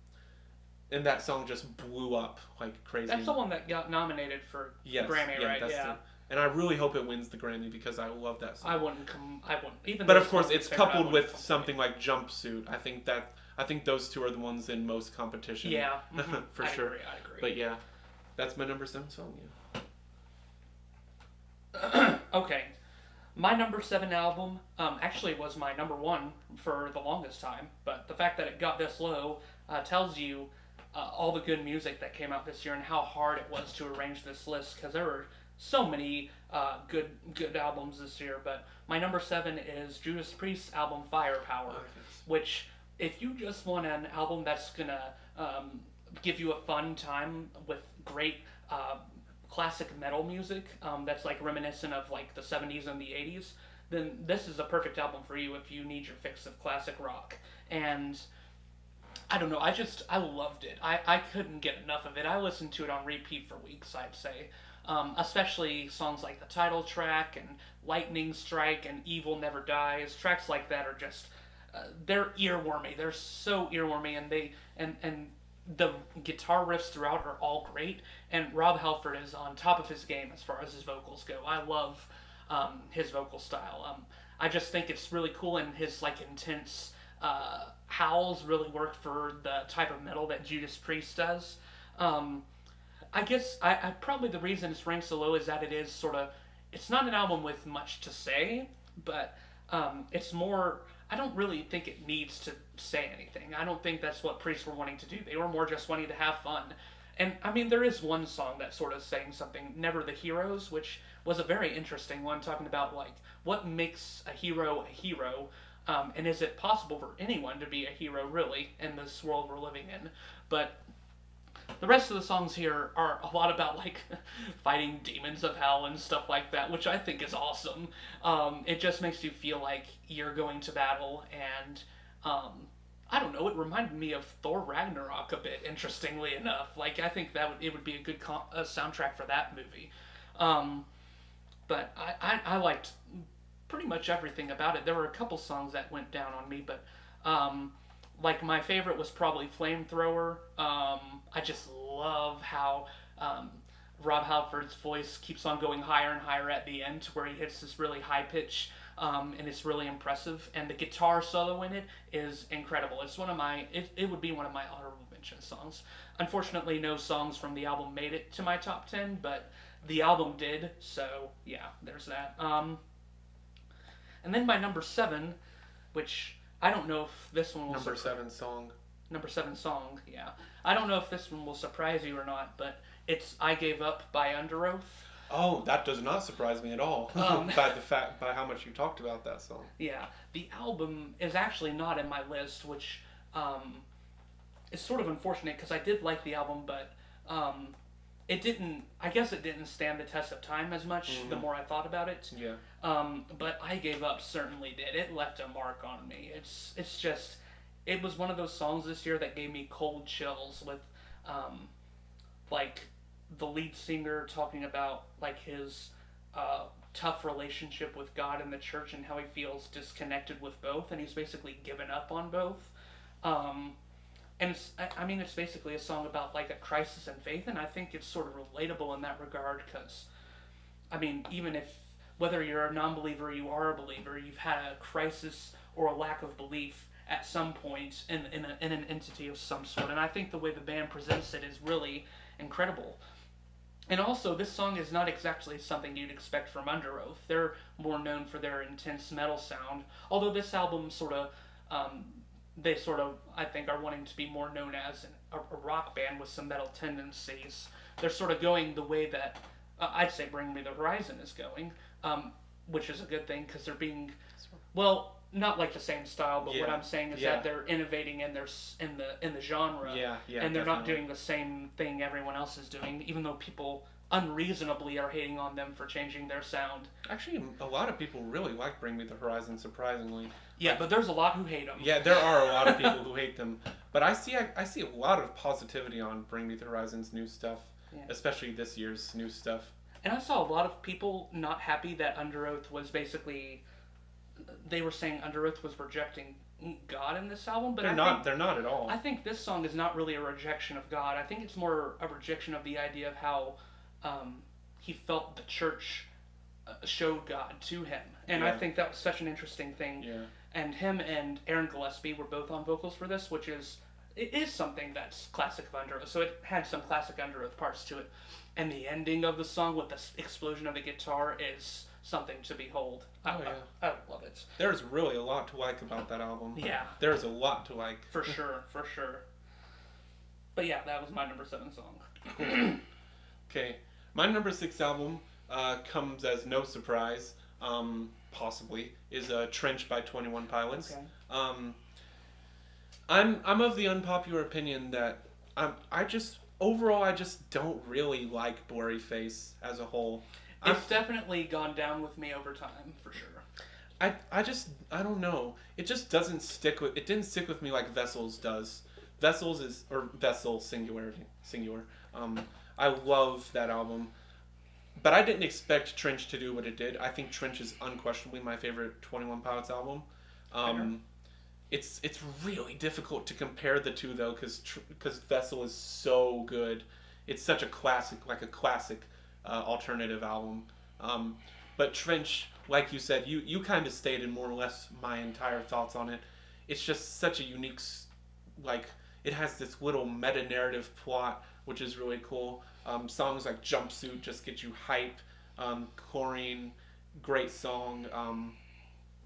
And that song just blew up like crazy. That's the one that got nominated for Grammy, right? Yeah. And I really hope it wins the Grammy because I love that song. I wouldn't even. But of course, it's coupled with something like "Jumpsuit." I think those two are the ones in most competition. Yeah, for sure. I agree. But yeah, that's my number 7 song. Yeah. Okay, my number 7 album actually was my number 1 for the longest time. But the fact that it got this low tells you all the good music that came out this year and how hard it was to arrange this list because there were so many good albums this year. But my number 7 is Judas Priest's album Firepower, which, if you just want an album that's gonna give you a fun time with great classic metal music that's like reminiscent of like the 70s and the 80s, then this is a perfect album for you if you need your fix of classic rock. And I don't know, I loved it. I couldn't get enough of it. I listened to it on repeat for weeks, I'd say. Especially songs like the title track and Lightning Strike and Evil Never Dies. Tracks like that are just they're earwormy. They're so earwormy, and the guitar riffs throughout are all great, and Rob Halford is on top of his game as far as his vocals go. I love his vocal style. I just think it's really cool, and his like intense howls really work for the type of metal that Judas Priest does. Um, I guess I probably the reason it's ranked so low is that it is sort of it's not an album with much to say, but it's more. I don't really think it needs to say anything. I don't think that's what Priests were wanting to do. They were more just wanting to have fun. And I mean, there is one song that's sort of saying something, Never the Heroes, which was a very interesting one, talking about like what makes a hero, and is it possible for anyone to be a hero really in this world we're living in? But the rest of the songs here are a lot about like fighting demons of hell and stuff like that, which I think is awesome. It just makes you feel like you're going to battle, and I don't know. It reminded me of Thor Ragnarok a bit. Interestingly enough, like I think it would be a good soundtrack for that movie. Um, but I liked pretty much everything about it. There were a couple songs that went down on me, but like my favorite was probably Flamethrower. I just love how Rob Halford's voice keeps on going higher and higher at the end, where he hits this really high pitch, and it's really impressive. And the guitar solo in it is incredible. It's one of my it would be one of my honorable mention songs. Unfortunately, no songs from the album made it to my top 10, but the album did. So yeah, there's that. And then my number 7, which I don't know if this one will Number 7 song. number 7 song, yeah. I don't know if this one will surprise you or not, but it's I Gave Up by Under Oath. Oh, that does not surprise me at all. By how much you talked about that song. Yeah, the album is actually not in my list, which is sort of unfortunate because I did like the album, but it didn't. I guess it didn't stand the test of time as much. The more I thought about it, Yeah. but I Gave Up certainly did. It left a mark on me. It's just it was one of those songs this year that gave me cold chills with like the lead singer talking about like his tough relationship with God and the church and how he feels disconnected with both, and he's basically given up on both. And I mean, it's basically a song about like a crisis in faith, and I think it's sort of relatable in that regard because, I mean, even if whether you're a non-believer or you are a believer, you've had a crisis or a lack of belief at some point in an entity of some sort, and I think the way the band presents it is really incredible. And also, this song is not exactly something you'd expect from Under Oath. They're more known for their intense metal sound, although this album they sort of, I think, are wanting to be more known as a rock band with some metal tendencies. They're sort of going the way that I'd say Bring Me the Horizon is going, which is a good thing because they're being, well, not like the same style, but what I'm saying is that they're innovating in the genre, and they're not doing the same thing everyone else is doing, even though people unreasonably are hating on them for changing their sound. Actually, a lot of people really like Bring Me the Horizon, surprisingly. Yeah, but there's a lot who hate them. Yeah, there are a lot of people who hate them, but I see a lot of positivity on Bring Me the Horizon's new stuff, especially this year's new stuff. And I saw a lot of people not happy that Under Oath was basically. They were saying Under Oath was rejecting God in this album, but They're not at all. I think this song is not really a rejection of God. I think it's more a rejection of the idea of how he felt the church showed God to him, and I think that was such an interesting thing. Yeah. And him and Aaron Gillespie were both on vocals for this, which is something that's classic of Under Oath. So it had some classic Under Oath parts to it, and the ending of the song with the explosion of the guitar is something to behold. I love it. There's really a lot to like about that album. Yeah. There's a lot to like. For sure. But yeah, that was my number 7 song. Cool. Okay. My number 6 album comes as no surprise, possibly, is Trench by 21 Pilots. Okay. I'm of the unpopular opinion that I just don't really like Blurry Face as a whole. It's definitely gone down with me over time, for sure. I don't know. It just didn't stick with me like Vessels does. Vessel singular. I love that album. But I didn't expect Trench to do what it did. I think Trench is unquestionably my favorite 21 Pilots album. it's really difficult to compare the two though, because Vessel is so good. It's such a classic, like a classic alternative album. Um, but Trench, like you said, you kind of stated more or less my entire thoughts on it. It's just such a unique, like it has this little meta narrative plot, which is really cool. Songs like Jumpsuit just get you hype. Chlorine, great song.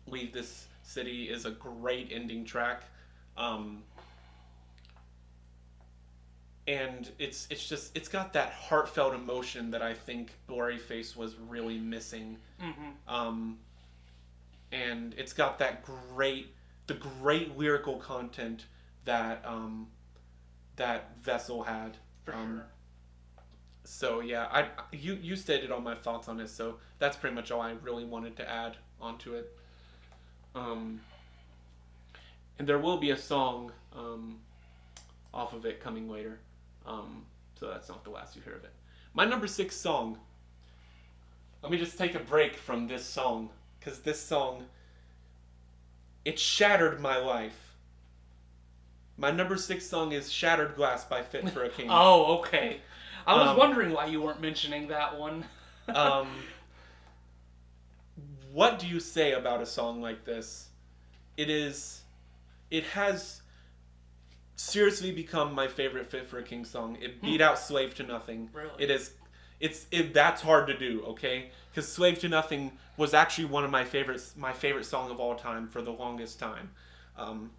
Leave This City is a great ending track. Um, and it's got that heartfelt emotion that I think Blurryface was really missing. Mm-hmm. Um, and it's got that great lyrical content that that Vessel had. For Um, sure. so yeah, you stated all my thoughts on it, so that's pretty much all I really wanted to add onto it. Um, and there will be a song off of it coming later, so that's not the last you hear of it. My number 6 song. Let me just take a break from this song, because this song, it shattered my life. My number 6 song is "Shattered Glass" by Fit for a King. Oh, okay. I was Um, wondering why you weren't mentioning that one. um, what do you say about a song like this? It is, it has seriously become my favorite Fit for a King song. It beat out "Slave to Nothing." Really? It is, that's hard to do, okay? Because "Slave to Nothing" was actually one of my favorite song of all time for the longest time. Um,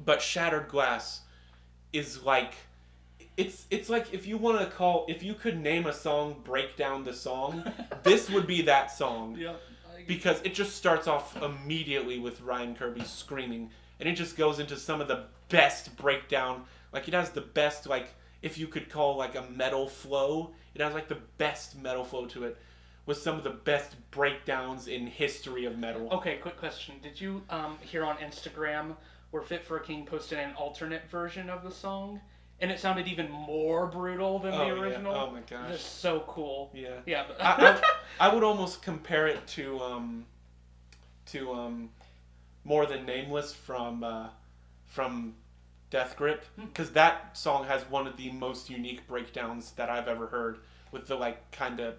but "Shattered Glass" is like, it's like if you could name a song, break down the song, this would be that song. Yeah. Because it just starts off immediately with Ryan Kirby screaming, and it just goes into some of the best breakdown. Like it has the best, like if you could call like a metal flow, it has like the best metal flow to it, with some of the best breakdowns in history of metal. Okay, quick question. Did you hear on Instagram where Fit for a King posted an alternate version of the song? And it sounded even more brutal than the original. Yeah. Oh my gosh. That's so cool. Yeah. Yeah. But I would almost compare it to More Than Nameless from Death Grip, because that song has one of the most unique breakdowns that I've ever heard, with the like kind of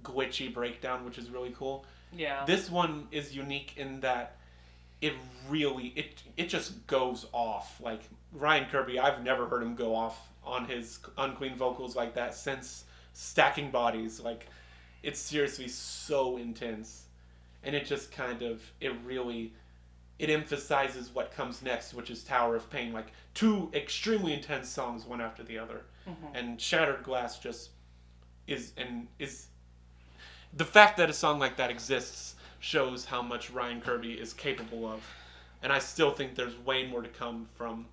glitchy breakdown, which is really cool. yeah. This one is unique in that it really it just goes off. Like Ryan Kirby, I've never heard him go off on his unclean vocals like that since Stacking Bodies. Like it's seriously so intense, and it just kind of it emphasizes what comes next, which is Tower of Pain. Like two extremely intense songs, one after the other. Mhm. And Shattered Glass just is the fact that a song like that exists shows how much Ryan Kirby is capable of. And I still think there's way more to come from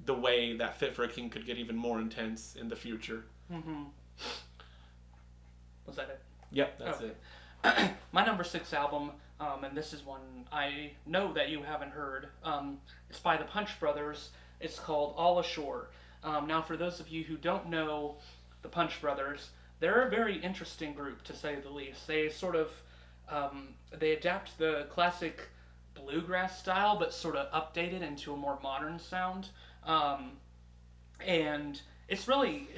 the way that Fit for a King could get even more intense in the future. Mhm. Was that it? Yep, that's Okay. it. My number 6 album, and this is one I know that you haven't heard. It's by the Punch Brothers. It's called All Ashore. Now, for those of you who don't know the Punch Brothers, they're a very interesting group, to say the least. They sort of they adapt the classic bluegrass style, but sort of update it into a more modern sound. And it's really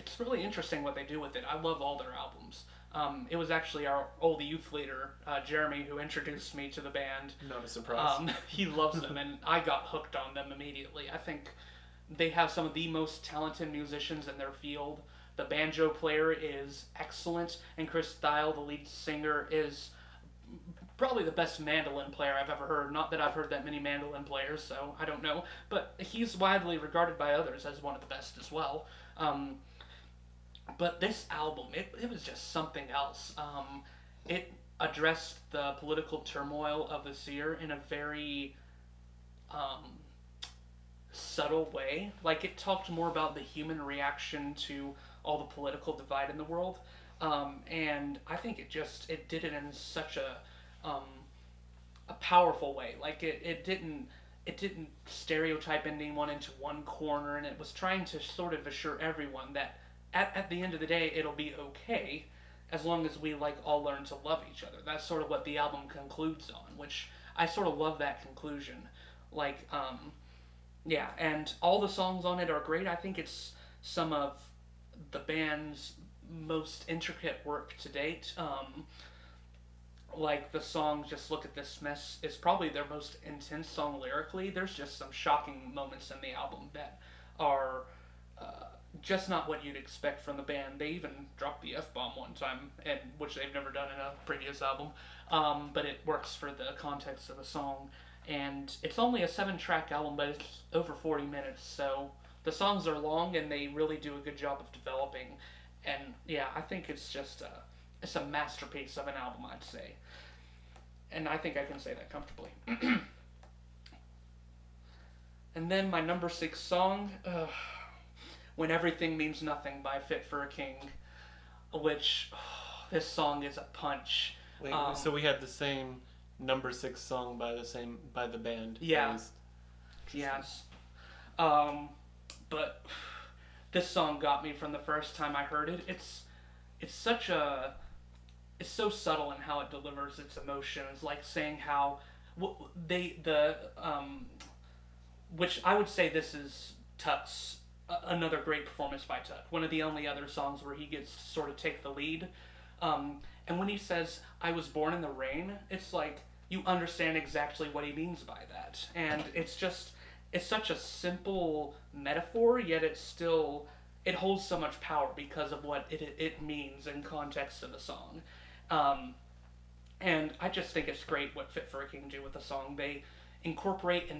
interesting what they do with it. I love all their albums. It was actually our old youth leader, Jeremy, who introduced me to the band. Not a surprise. He loves them, and I got hooked on them immediately. I think they have some of the most talented musicians in their field. The banjo player is excellent, and Chris Thile, the lead singer, is probably the best mandolin player I've ever heard. Not that I've heard that many mandolin players, so I don't know. But he's widely regarded by others as one of the best as well. But this album, it was just something else. It addressed the political turmoil of this year in a very um, subtle way. Like, it talked more about the human reaction to all the political divide in the world. And I think it did it in such a powerful way. Like, it didn't stereotype anyone into one corner, and it was trying to sort of assure everyone that at the end of the day, it'll be okay as long as we like all learn to love each other. That's sort of what the album concludes on, which I sort of love that conclusion. Like, yeah, and all the songs on it are great. I think it's some of the band's most intricate work to date. Like the song "Just Look at This Mess" is probably their most intense song lyrically. There's just some shocking moments in the album that are uh, just not what you'd expect from the band. They even dropped the F bomb one time, and which they've never done in a previous album. But it works for the context of the song, and it's only a 7-track album, but it's over 40 minutes. So the songs are long, and they really do a good job of developing. And yeah, I think it's a masterpiece of an album, I'd say, and I think I can say that comfortably. And then my number 6 song, "When Everything Means Nothing" by Fit for a King, which this song is a punch. Wait, so we had the same number 6 song by the band. Yeah. Yes. But this song got me from the first time I heard it. It's such a it's so subtle in how it delivers its emotions, like saying how which I would say this is Tuck's another great performance by Tuck. One of the only other songs where he gets to sort of take the lead. And when he says "I was born in the rain," it's like you understand exactly what he means by that, and it's such a simple metaphor, yet it holds so much power because of what it means in context of the song. Um, and I just think it's great what Fit for a King do with the song. They incorporate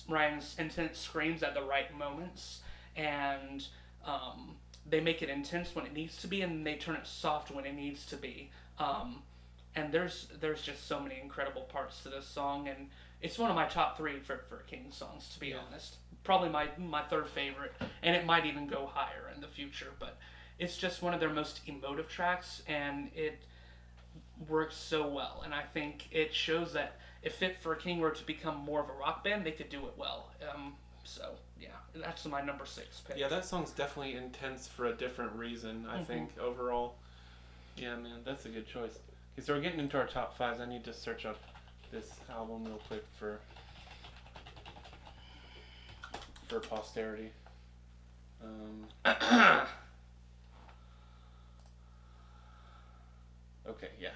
Ryan's intense screams at the right moments, and they make it intense when it needs to be, and they turn it soft when it needs to be. And there's just so many incredible parts to this song, and it's one of my top 3 Fit for a King songs, to be honest. Probably my third favorite, and it might even go higher in the future, but it's just one of their most emotive tracks, and it works so well. And I think it shows that if Fit for a King were to become more of a rock band, they could do it well. So yeah, that's my number 6 pick. Yeah, that song's definitely intense for a different reason, I think, overall. Yeah, man, that's a good choice. Okay, so we're getting into our top 5s. I need to search up this album real quick for posterity. Okay, yeah.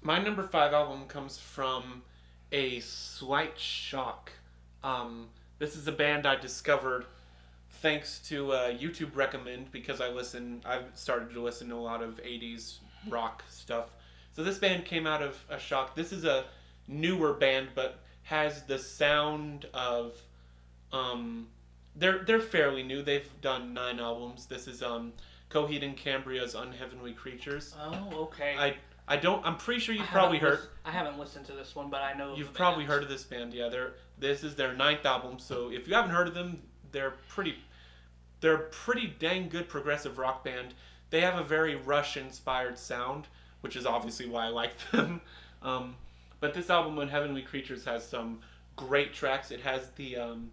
My number 5 album comes from a slight shock. This is a band I discovered thanks to YouTube recommend, because I've started to listen to a lot of 80s rock stuff. So this band came out of a shock. This is a newer band, but has the sound of they're fairly new. They've done 9 albums. This is Coheed and Cambria's Unheavenly Creatures. Oh, okay. I'm pretty sure you've probably heard. I haven't listened to this one, but I know. You've probably heard of this band. Yeah, this is their 9th album. So if you haven't heard of them, they're a pretty dang good progressive rock band. They have a very Rush-inspired sound, which is obviously why I like them. But this album, Unheavenly Creatures, has some great tracks. It has an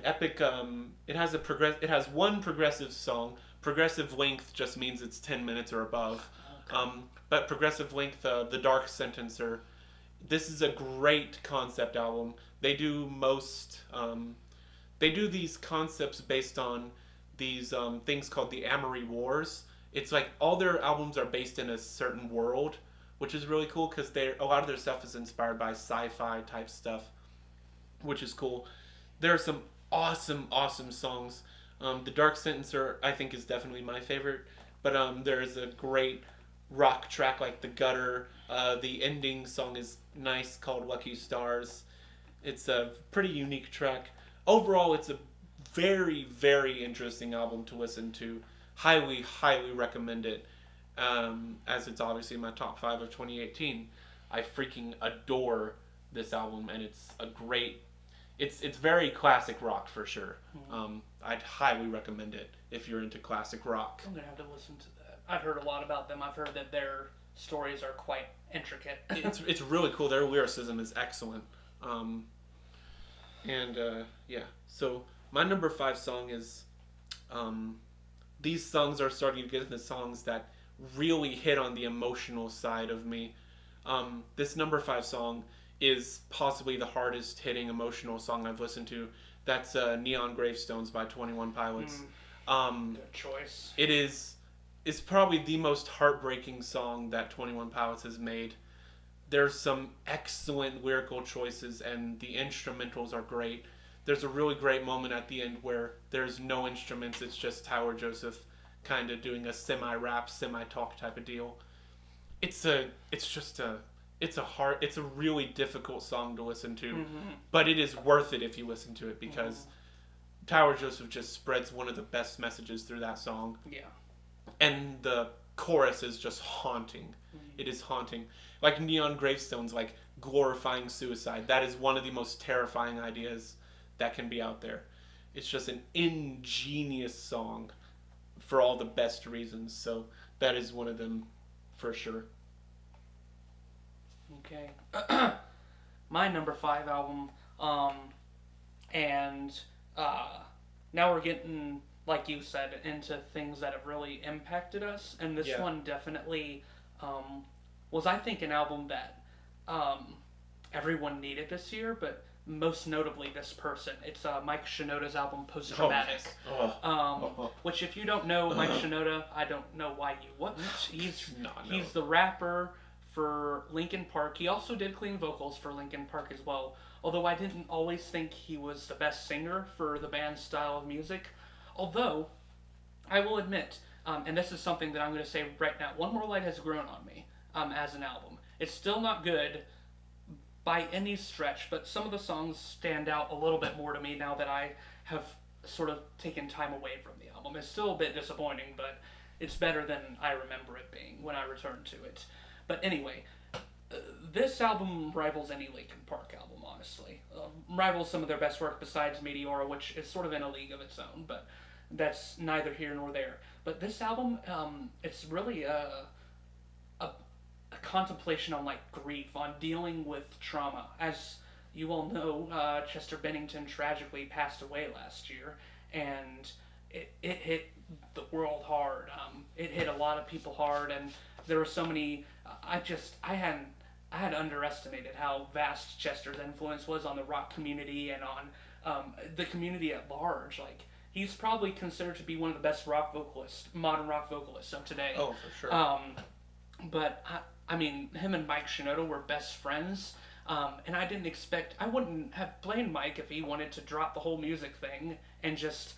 epic. It has one progressive song. Progressive length just means it's 10 minutes or above. Okay. But progressive length, The Dark Sentencer. This is a great concept album. They do these concepts based on these things called the Amory Wars. It's like all their albums are based in a certain world, which is really cool because a lot of their stuff is inspired by sci-fi type stuff, which is cool. There are some awesome songs. The Dark Sentencer, I think, is definitely my favorite, but there's a great rock track like The Gutter. The ending song is nice, called Lucky Stars. It's a pretty unique track. Overall, it's a very, very interesting album to listen to. Highly, highly recommend it, as it's obviously my top 5 of 2018. I freaking adore this album, and it's a great... It's very classic rock for sure. I'd highly recommend it if you're into classic rock. I'm gonna have to listen to that. I've heard a lot about them. I've heard that their stories are quite intricate. It's really cool. Their lyricism is excellent. Yeah. So my number 5 song is, these songs are starting to get into songs that really hit on the emotional side of me. This number 5 song is possibly the hardest hitting emotional song I've listened to. That's Neon Gravestones by 21 Pilots. Good choice. It is it's probably the most heartbreaking song that 21 Pilots has made. There's some excellent lyrical choices and the instrumentals are great. There's a really great moment at the end where there's no instruments, it's just Tyler Joseph kind of doing a semi-rap, semi-talk type of deal. It's a really difficult song to listen to, but it is worth it if you listen to it because Tyler Joseph just spreads one of the best messages through that song. Yeah. And the chorus is just haunting. It is haunting. Like Neon Gravestones, like glorifying suicide. That is one of the most terrifying ideas that can be out there. It's just an ingenious song for all the best reasons. So that is one of them for sure. Okay. My number 5 album, and now we're getting, like you said, into things that have really impacted us, and this one definitely was, I think, an album that everyone needed this year, but most notably this person. It's Mike Shinoda's album Post Traumatic. Which, if you don't know Mike Shinoda, I don't know why you wouldn't. He's the rapper for Linkin Park. He also did clean vocals for Linkin Park as well. Although I didn't always think he was the best singer for the band's style of music. Although, I will admit, and this is something that I'm going to say right now, One More Light has grown on me as an album. It's still not good by any stretch, but some of the songs stand out a little bit more to me now that I have sort of taken time away from the album. It's still a bit disappointing, but it's better than I remember it being when I returned to it. But anyway, this album rivals any Linkin Park album, honestly. Rivals some of their best work besides Meteora, which is sort of in a league of its own, but that's neither here nor there. But this album, it's really a contemplation on like grief, on dealing with trauma. As you all know, Chester Bennington tragically passed away last year, and it hit the world hard. It hit a lot of people hard, and there were so many. I had underestimated how vast Chester's influence was on the rock community and on the community at large. Like, he's probably considered to be one of the best modern rock vocalists of today. Oh, for sure. But I mean, him and Mike Shinoda were best friends, and I wouldn't have blamed Mike if he wanted to drop the whole music thing and just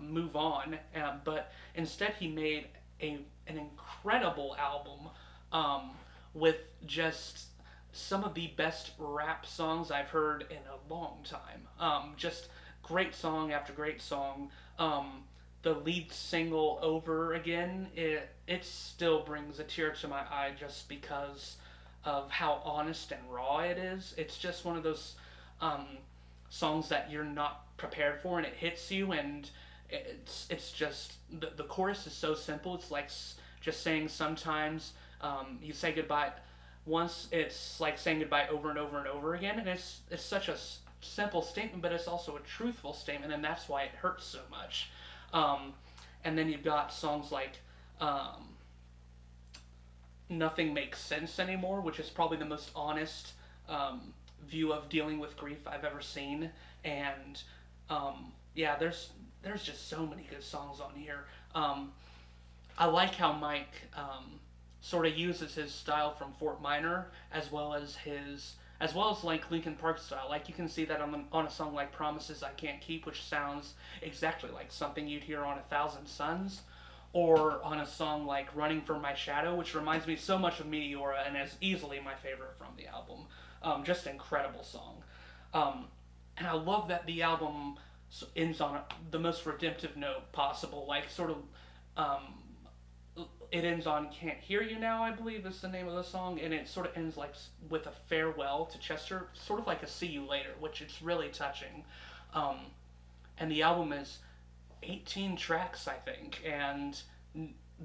move on. But instead, he made an incredible album with just some of the best rap songs I've heard in a long time. Just great song after great song. The lead single, Over Again, it still brings a tear to my eye just because of how honest and raw it is. It's just one of those songs that you're not prepared for, and it hits you, and it's just, the chorus is so simple. It's like just saying sometimes you say goodbye once, it's like saying goodbye over and over and over again, and it's such a simple statement, but it's also a truthful statement, and that's why it hurts so much. And then you've got songs like Nothing Makes Sense Anymore, which is probably the most honest view of dealing with grief I've ever seen. And yeah, there's just so many good songs on here. I like how Mike sort of uses his style from Fort Minor as well as like Linkin Park style. Like, you can see that on a song like Promises I Can't Keep, which sounds exactly like something you'd hear on 1,000 Suns, or on a song like Running From My Shadow, which reminds me so much of Meteora and is easily my favorite from the album. Just incredible song. And I love that the album ends on the most redemptive note possible, like sort of it ends on Can't Hear You Now, I believe is the name of the song, and it sort of ends like with a farewell to Chester, sort of like a see you later, which is really touching. And the album is 18 tracks, I think, and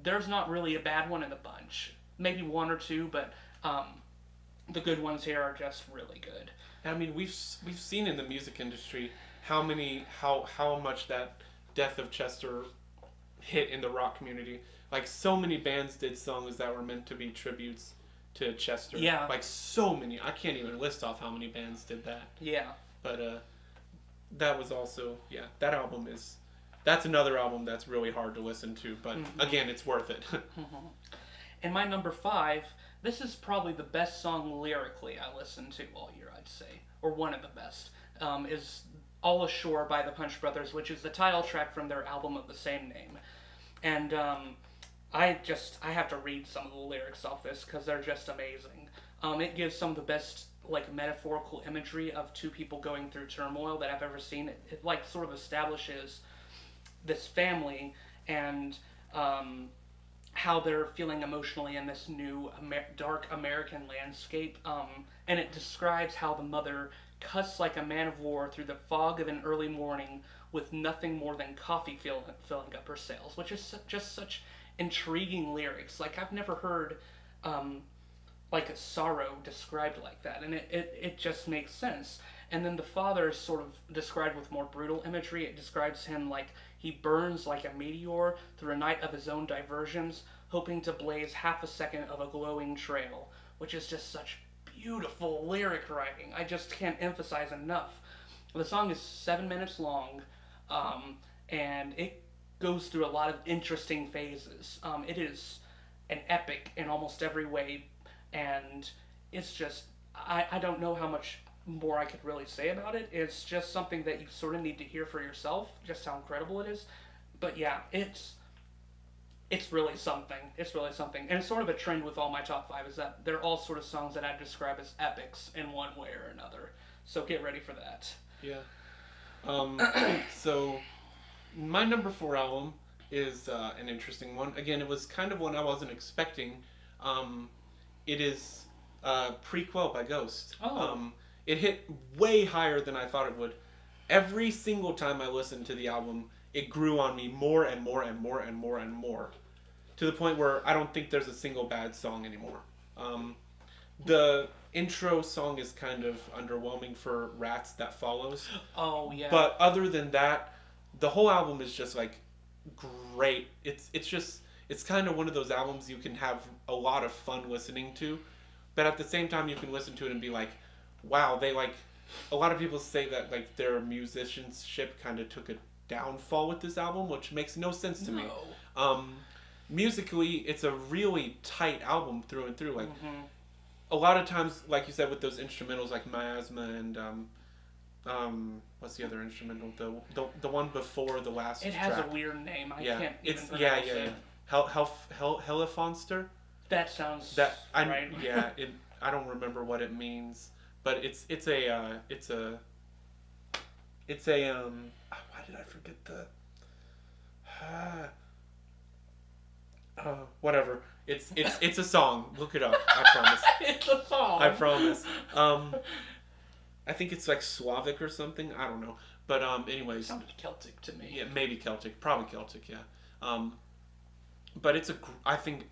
there's not really a bad one in the bunch. Maybe one or two, but the good ones here are just really good. I mean, we've seen in the music industry how much that death of Chester hit in the rock community. Like, so many bands did songs that were meant to be tributes to Chester. Yeah. Like so many. I can't even list off how many bands did that. Yeah. But that was also, yeah, that album is, that's another album that's really hard to listen to, but again, it's worth it. And my number 5, this is probably the best song lyrically I listened to all year, I'd say, or one of the best, is All Ashore by the Punch Brothers, which is the title track from their album of the same name. And I have to read some of the lyrics off this because they're just amazing. It gives some of the best like metaphorical imagery of two people going through turmoil that I've ever seen. It like sort of establishes this family and how they're feeling emotionally in this new dark American landscape. And it describes how the mother cussed like a man of war through the fog of an early morning with nothing more than coffee filling up her sails, which is just such intriguing lyrics. Like I've never heard like a sorrow described like that, and it just makes sense. And then the father is sort of described with more brutal imagery. It describes him like he burns like a meteor through a night of his own diversions, hoping to blaze half a second of a glowing trail, which is just such beautiful lyric writing. I just can't emphasize enough. The song is 7 minutes long, and it goes through a lot of interesting phases. It is an epic in almost every way, and it's just, I don't know how much more I could really say about it. It's just something that you sort of need to hear for yourself, just how incredible it is. But yeah, it's really something. It's really something. And it's sort of a trend with all my top 5 is that they're all sort of songs that I describe as epics in one way or another. So get ready for that. Yeah. So my number 4 album is an interesting one. Again, it was kind of one I wasn't expecting. It is Prequel by Ghost. Oh. It hit way higher than I thought it would. Every single time I listened to the album, it grew on me more and more and more and more and more. To the point where I don't think there's a single bad song anymore. The intro song is kind of underwhelming for Rats That Follows. Oh, yeah. But other than that, the whole album is just like great. It's kind of one of those albums you can have a lot of fun listening to, but at the same time you can listen to it and be like, wow, they like, a lot of people say that like their musicianship kind of took a downfall with this album, which makes no sense to me. Musically, it's a really tight album through and through. Like a lot of times, like you said, with those instrumentals like Miasma and what's the other instrumental? The one before the last. It has track. a weird name. I can't even pronounce it. Helifonster. That sounds right. Yeah, I don't remember what it means, but it's a why did I forget the whatever. It's a song. Look it up. I promise. It's a song. I promise. I think it's like Slavic or something. I don't know. But anyways. It sounded Celtic to me. Yeah, maybe Celtic. Probably Celtic. Yeah. But I think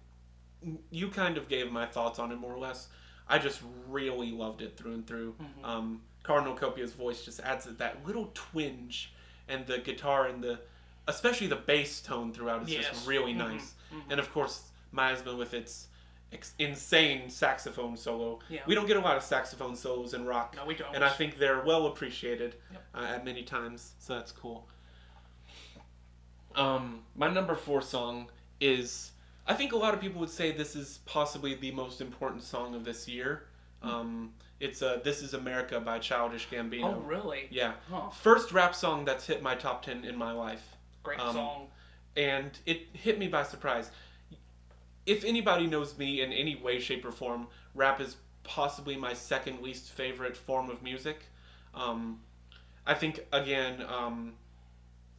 you kind of gave my thoughts on it more or less. I just really loved it through and through. Cardinal Copia's voice just adds that little twinge, and the guitar and especially the bass tone throughout is just really nice. And of course, Miasma with its insane saxophone solo. Yeah. We don't get a lot of saxophone solos in rock. No, we don't. And I think they're well appreciated at many times, so that's cool. My number 4 song is, I think a lot of people would say this is possibly the most important song of this year. It's This Is America by Childish Gambino. Oh, really? Yeah. Huh. First rap song that's hit my top 10 in my life. Great song. And it hit me by surprise. If anybody knows me in any way, shape, or form, rap is possibly my second least favorite form of music. I think, again,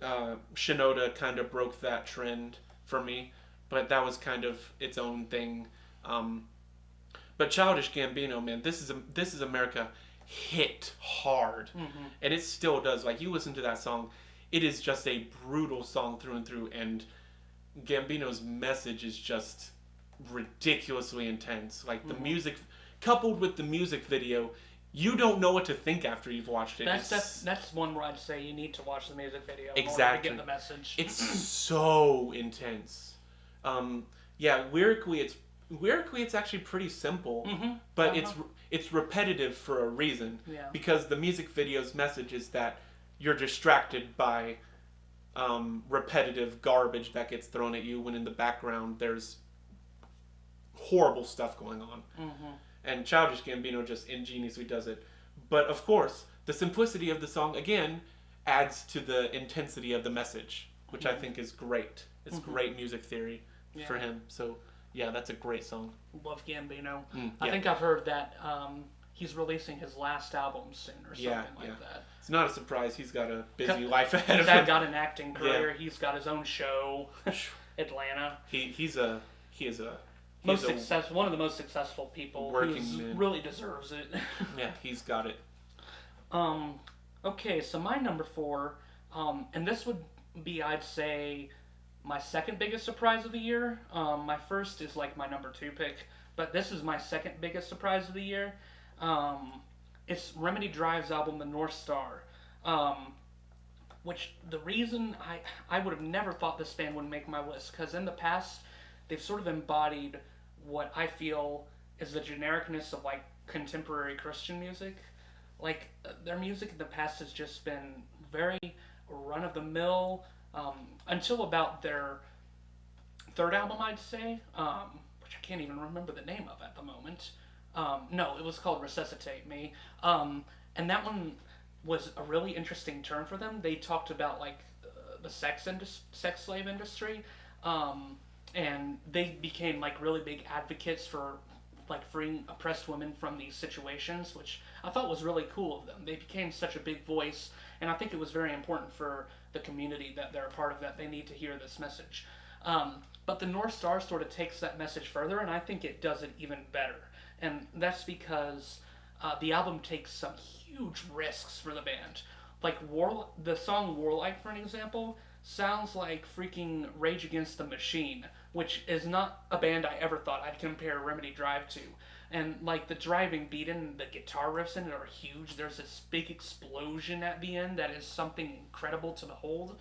Shinoda kind of broke that trend for me, but that was kind of its own thing. But Childish Gambino, man, This Is America hit hard, and it still does. Like, you listen to that song, it is just a brutal song through and through, and Gambino's message is just ridiculously intense. Like, the music, coupled with the music video, you don't know what to think after you've watched it. That's one where I'd say you need to watch the music video in order Exactly. to get the message. It's so intense. Yeah, lyrically, lyrically it's actually pretty simple, Mm-hmm. but Uh-huh. it's repetitive for a reason. Yeah. Because the music video's message is that you're distracted by repetitive garbage that gets thrown at you when in the background there's horrible stuff going on. Mm-hmm. And Childish Gambino just ingeniously does it. But of course, the simplicity of the song again adds to the intensity of the message, which I think is great. It's great music theory for him. So yeah, that's a great song. Love Gambino. Yeah. I think I've heard that he's releasing his last album soon or something like that. It's not a surprise. He's got a busy life ahead of He's him. got an acting career. He's got his own show, Atlanta. He is a One of the most successful people. Working who man. really deserves it. yeah, he's got it. Okay, so my number 4, and this would be, I'd say, my second biggest surprise of the year. My first is like my number 2 pick, but this is my second biggest surprise of the year. It's Remedy Drive's album, The North Star. Which the reason I would have never thought this band would make my list, because in the past they've sort of embodied what I feel is the genericness of like contemporary Christian music. Like their music in the past has just been very run of the mill, until about their third album, I'd say, which I can't even remember the name of at the moment. No, it was called Resuscitate Me, and that one was a really interesting turn for them. They talked about like the sex slave industry, and they became like really big advocates for like freeing oppressed women from these situations, which I thought was really cool of them. They became such a big voice, and I think it was very important for the community that they're a part of, that they need to hear this message. But the North Star sort of takes that message further, and I think it does it even better. And that's because the album takes some huge risks for the band. Like the song Warlike, for an example, sounds like freaking Rage Against the Machine, which is not a band I ever thought I'd compare Remedy Drive to. And like the driving beat and the guitar riffs in it are huge. There's this big explosion at the end that is something incredible to behold.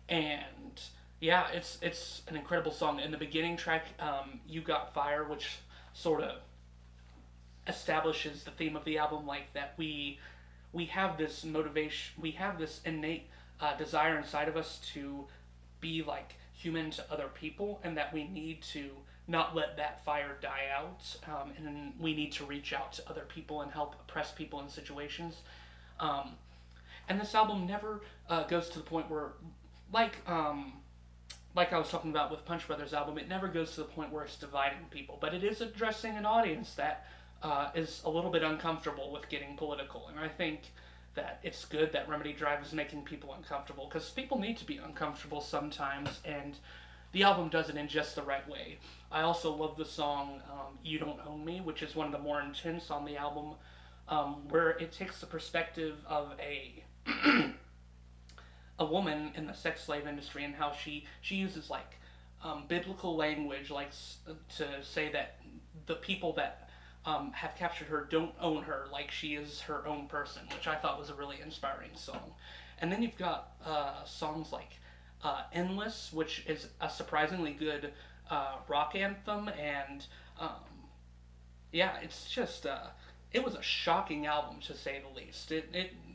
And yeah, it's an incredible song. In the beginning track, You Got Fire, which sort of establishes the theme of the album, like that we have this motivation, we have this innate desire inside of us to be like human to other people, and that we need to not let that fire die out, and we need to reach out to other people and help oppressed people in situations. And this album never goes to the point where, like I was talking about with Punch Brothers album, it never goes to the point where it's dividing people, but it is addressing an audience that is a little bit uncomfortable with getting political, and I think that it's good that Remedy Drive is making people uncomfortable, because people need to be uncomfortable sometimes, and the album does it in just the right way. I also love the song You Don't Own Me, which is one of the more intense on the album, where it takes the perspective of a woman in the sex slave industry, and how she uses like biblical language, like to say that the people that have captured her don't own her, like she is her own person, which I thought was a really inspiring song. And then you've got songs like Endless, which is a surprisingly good rock anthem, and yeah, it's just it was a shocking album, to say the least.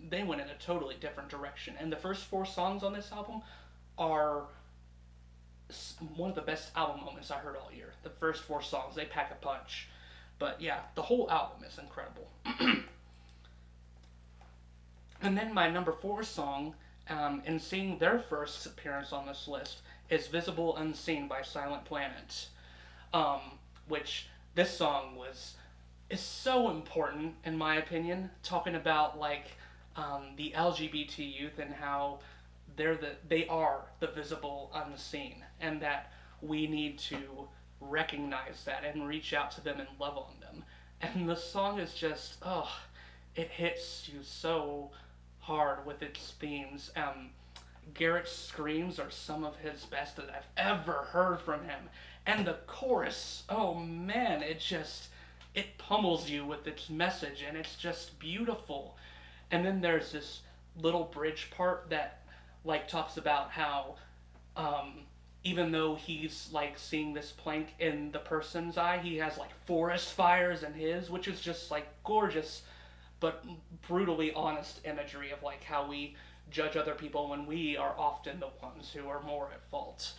They went in a totally different direction, and the first 4 songs on this album are one of the best album moments I heard all year. The first 4 songs, they pack a punch. But yeah, the whole album is incredible. And then my number 4 song, and seeing their first appearance on this list, is Visible Unseen by Silent Planet. Which this song is so important, in my opinion, talking about like the LGBT youth and how they are the visible unseen, and that we need to recognize that and reach out to them and love on them. And the song is just, it hits you so hard with its themes. Garrett's screams are some of his best that I've ever heard from him. And the chorus, oh man, it pummels you with its message, and it's just beautiful. And then there's this little bridge part that like talks about how even though he's like seeing this plank in the person's eye, he has like forest fires in his, which is just like gorgeous but brutally honest imagery of like how we judge other people when we are often the ones who are more at fault.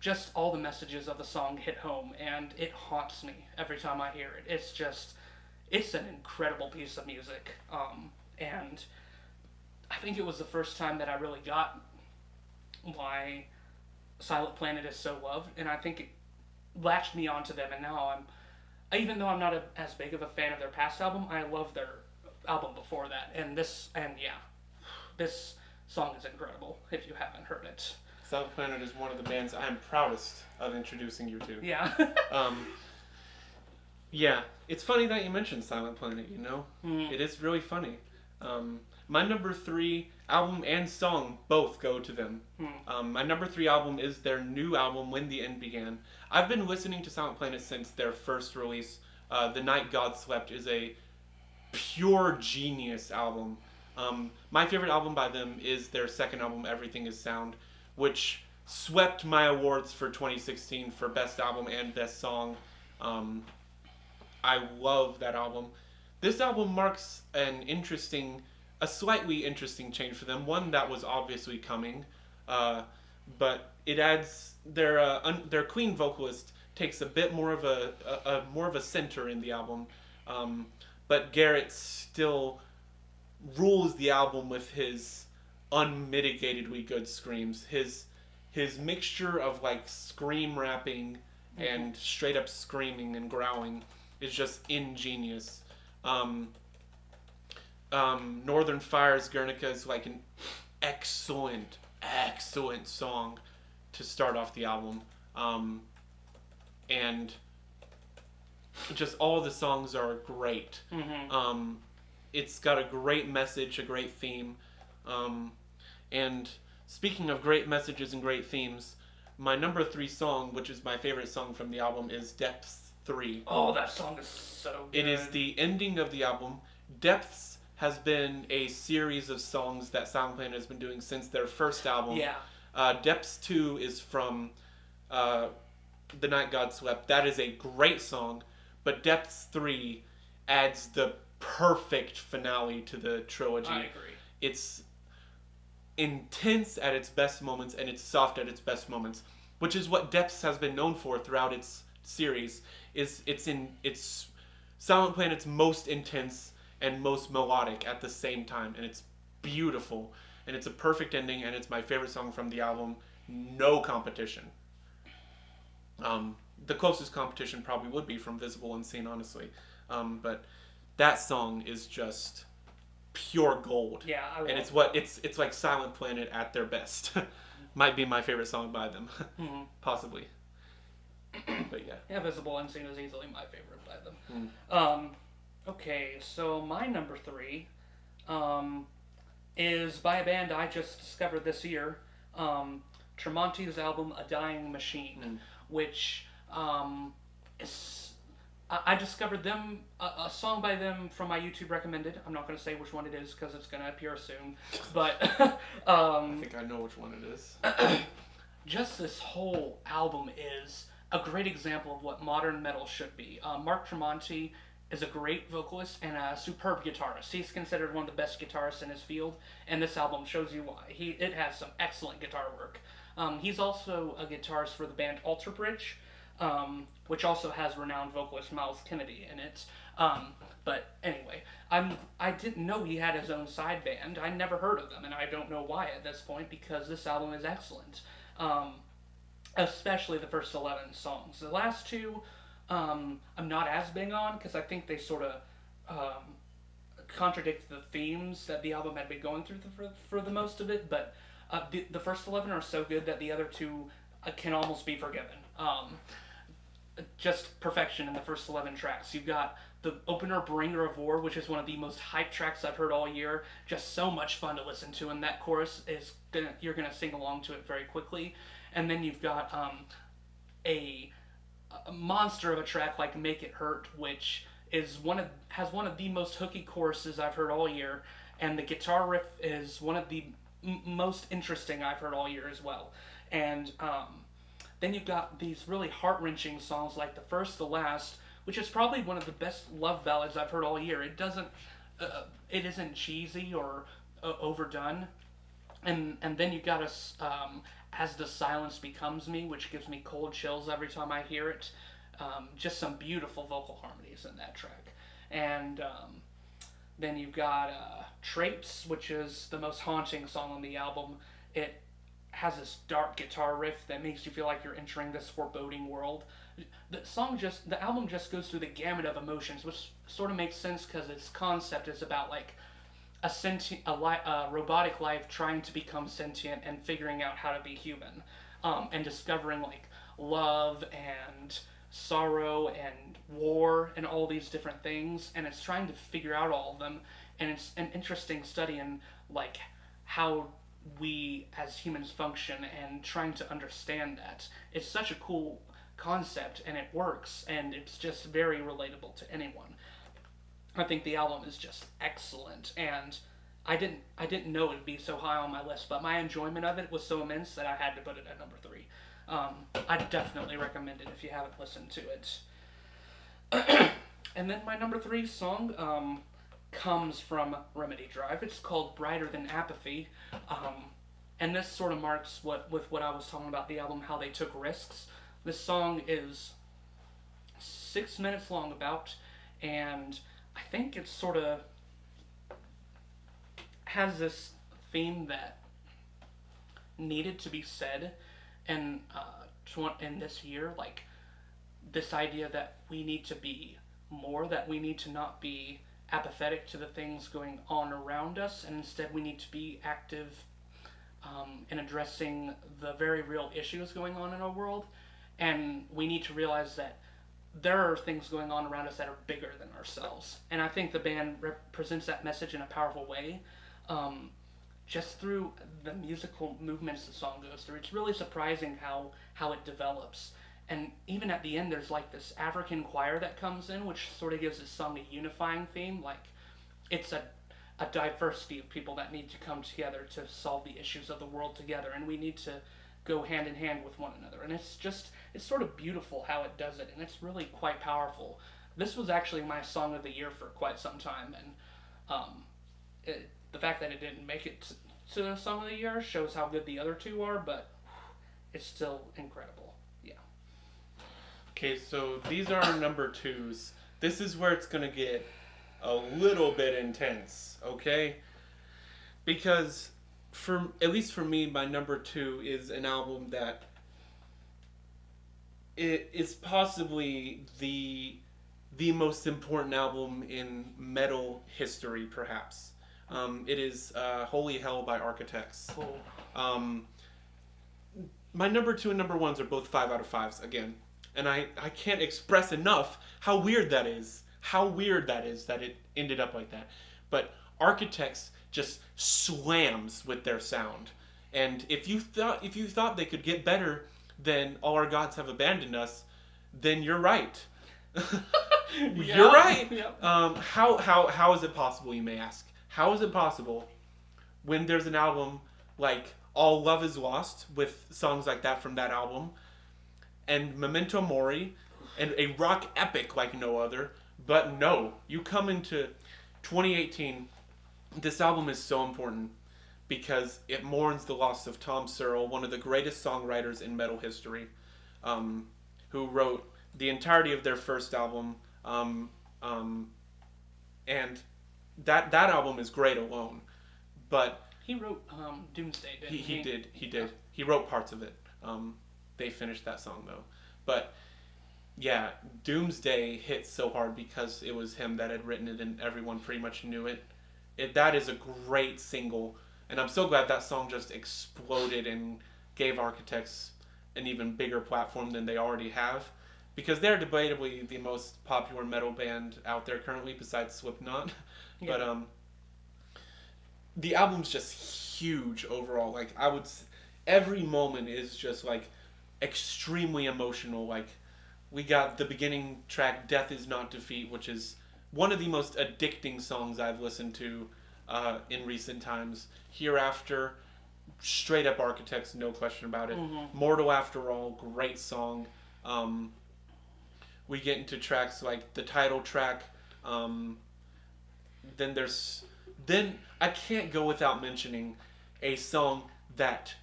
Just all the messages of the song hit home, and it haunts me every time I hear it. It's an incredible piece of music, and I think it was the first time that I really got why Silent Planet is so loved, and I think it latched me onto them, and now even though I'm not as big of a fan of their past album, I love their album before that, this song is incredible if you haven't heard it. Silent Planet is one of the bands I am proudest of introducing you to. Yeah. Yeah, it's funny that you mentioned Silent Planet, you know? It is really funny. My number 3 album and song both go to them. My number 3 album is their new album, When the End Began. I've been listening to Silent Planet since their first release. The Night God Slept is a pure genius album. My favorite album by them is their second album, Everything Is Sound, which swept my awards for 2016 for Best Album and Best Song. I love that album. This album marks a slightly interesting change for them. One that was obviously coming, but it adds their Queen vocalist takes a bit more of a center in the album, but Garrett still rules the album with his unmitigatedly good screams. His mixture of like scream rapping and straight up screaming and growling is just ingenious. Northern Fire's Guernica is like an excellent song to start off the album. And just all the songs are great. It's got a great message, a great theme. And speaking of great messages and great themes, my number 3 song, which is my favorite song from the album, is Depths 3. Oh, that song is so good. It is the ending of the album. Depths has been a series of songs that Silent Planet has been doing since their first album. Yeah. Depths 2 is from The Night God Slept. That is a great song, but Depths 3 adds the perfect finale to the trilogy. I agree. It's intense at its best moments, and it's soft at its best moments, which is what Depths has been known for throughout its series. It's Silent Planet's most intense and most melodic at the same time, and it's beautiful, and it's a perfect ending, and it's my favorite song from the album. No competition. The closest competition probably would be from Visible Unseen, honestly, but that song is just pure gold. Yeah, I love and it's like Silent Planet at their best. Might be my favorite song by them, possibly. But yeah. Yeah, Visible Unseen is easily my favorite by them. Okay, so my number 3 is by a band I just discovered this year, Tremonti's album A Dying Machine, which is... I discovered them, a song by them from my YouTube recommended. I'm not going to say which one it is because it's going to appear soon, but... I think I know which one it is. Just this whole album is a great example of what modern metal should be. Mark Tremonti is a great vocalist and a superb guitarist. He's considered one of the best guitarists in his field, and this album shows you why. It has some excellent guitar work. He's also a guitarist for the band Alter Bridge, which also has renowned vocalist Miles Kennedy in it. But anyway, I didn't know he had his own side band. I never heard of them, and I don't know why at this point, because this album is excellent. Especially the first 11 songs. The last 2, I'm not as big on, because I think they sort of contradict the themes that the album had been going through for the most of it, but the first 11 are so good that the other 2 can almost be forgiven. Just perfection in the first 11 tracks. You've got the opener, Bringer of War, which is one of the most hyped tracks I've heard all year. Just so much fun to listen to, and that chorus you're gonna sing along to it very quickly. And then you've got a monster of a track like Make It Hurt, which has one of the most hooky choruses I've heard all year, and the guitar riff is one of the most interesting I've heard all year as well. And then you've got these really heart wrenching songs like The First, The Last, which is probably one of the best love ballads I've heard all year. It isn't cheesy or overdone. And then you got us As the Silence Becomes Me, which gives me cold chills every time I hear it. Just some beautiful vocal harmonies in that track. And then you've got Traits, which is the most haunting song on the album. It has this dark guitar riff that makes you feel like you're entering this foreboding world. The album just goes through the gamut of emotions, which sort of makes sense because its concept is about like a robotic life trying to become sentient and figuring out how to be human, and discovering like love and sorrow and war and all these different things, and it's trying to figure out all of them, and it's an interesting study in like how we as humans function and trying to understand that. It's such a cool concept and it works, and it's just very relatable to anyone. I think the album is just excellent, and I didn't know it'd be so high on my list, but my enjoyment of it was so immense that I had to put it at number three. I definitely recommend it if you haven't listened to it. And then my number three song comes from Remedy Drive. It's called Brighter Than Apathy, and this sort of marks what I was talking about the album, how they took risks. This song is 6 minutes long about, and I think it sort of has this theme that needed to be said in in this year, like this idea that we need to be more, that we need to not be apathetic to the things going on around us, and instead we need to be active in addressing the very real issues going on in our world, and we need to realize that there are things going on around us that are bigger than ourselves. And I think the band represents that message in a powerful way, just through the musical movements the song goes through. It's really surprising how it develops. And even at the end, there's like this African choir that comes in, which sort of gives this song a unifying theme. Like, it's a diversity of people that need to come together to solve the issues of the world together, and we need to go hand in hand with one another. And it's sort of beautiful how it does it, and it's really quite powerful. This was actually my song of the year for quite some time, and the fact that it didn't make it to the song of the year shows how good the other two are, but it's still incredible. Yeah. Okay, so these are our number twos. This is where it's gonna get a little bit intense, okay? Because at least for me, my number two is an album that it is possibly the most important album in metal history, perhaps. It is Holy Hell by Architects. Cool. My number two and number ones are both 5 out of 5s again. And I can't express enough how weird that is. How weird that is that it ended up like that. But Architects just slams with their sound. And if you thought they could get better than All Our Gods Have Abandoned Us, then you're right. You're right. Yeah. How is it possible, you may ask? How is it possible when there's an album like All Love Is Lost with songs like that from that album, and Memento Mori, and a rock epic like no other, but no, you come into 2018, this album is so important because it mourns the loss of Tom Searle, one of the greatest songwriters in metal history, who wrote the entirety of their first album, and that album is great alone, but He wrote Doomsday, didn't he? He did. He wrote parts of it. They finished that song though, but yeah, Doomsday hit so hard because it was him that had written it, and everyone pretty much knew it. That is a great single, and I'm so glad that song just exploded and gave Architects an even bigger platform than they already have, because they're debatably the most popular metal band out there currently besides Slipknot. Yeah. But the album's just huge overall. Like, every moment is just like extremely emotional. Like, we got the beginning track, Death Is Not Defeat, which is one of the most addicting songs I've listened to in recent times. Hereafter, straight up Architects, no question about it. Mm-hmm. Mortal After All, great song. We get into tracks like the title track. Um, then I can't go without mentioning a song that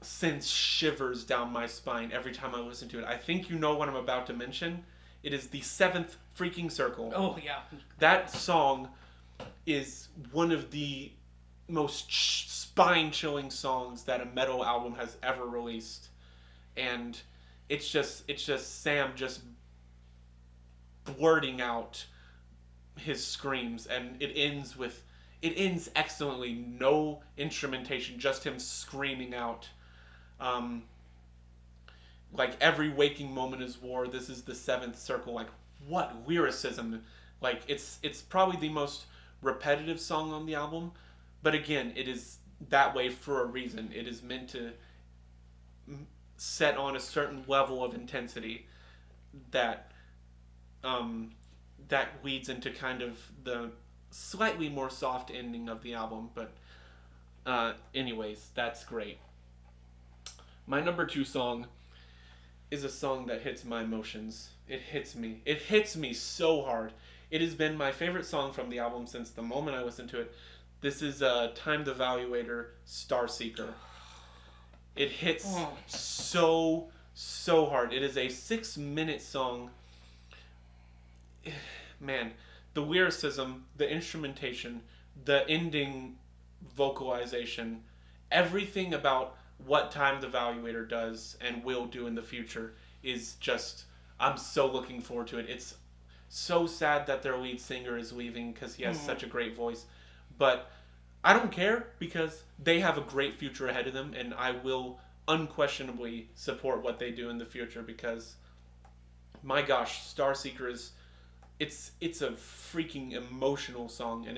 sends shivers down my spine every time I listen to it. I think you know what I'm about to mention. It is the Seventh Freaking Circle. Oh yeah. That song is one of the most spine-chilling songs that a metal album has ever released, and it's just Sam just blurting out his screams, and it ends excellently. No instrumentation, just him screaming out. Um, like every waking moment is war. This is the seventh circle. Like what lyricism! Like it's probably the most repetitive song on the album, but again, it is that way for a reason. It is meant to set on a certain level of intensity that that leads into kind of the slightly more soft ending of the album. But anyways, that's great. My number 2 song is a song that hits my emotions. It hits me. It hits me so hard. It has been my favorite song from the album since the moment I listened to it. This is Time the Evaluator, Starseeker. It hits so hard. It is a 6-minute song. Man, the lyricism, the instrumentation, the ending vocalization, everything about what Time the Evaluator does and will do in the future is just, I'm so looking forward to it. It's so sad that their lead singer is leaving because he has such a great voice, but I don't care because they have a great future ahead of them, and I will unquestionably support what they do in the future because, my gosh, Starseeker is, it's a freaking emotional song, and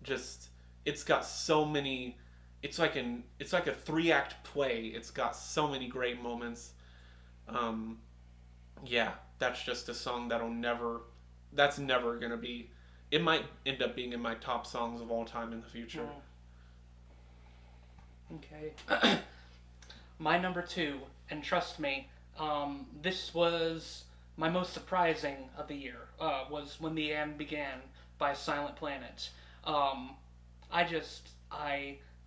it's got so many. It's like a 3-act play. It's got so many great moments. Yeah, that's just a song that's never gonna be. It might end up being in my top songs of all time in the future. Okay. My number 2, and trust me, this was my most surprising of the year, was When the End Began by Silent Planet.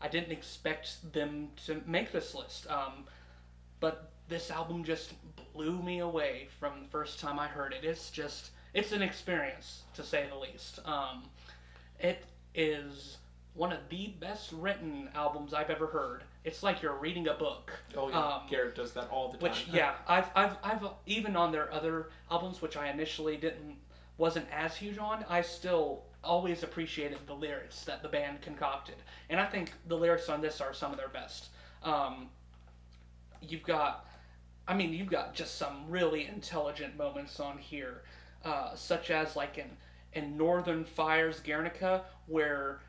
I didn't expect them to make this list, but this album just blew me away from the first time I heard it. It's an experience, to say the least. It is one of the best written albums I've ever heard. It's like you're reading a book. Oh yeah, Garrett does that all the time. Which yeah, I've even on their other albums, which I initially wasn't as huge on, I still always appreciated the lyrics that the band concocted, and I think the lyrics on this are some of their best. You've got just some really intelligent moments on here, such as like in Northern Fire's Guernica, where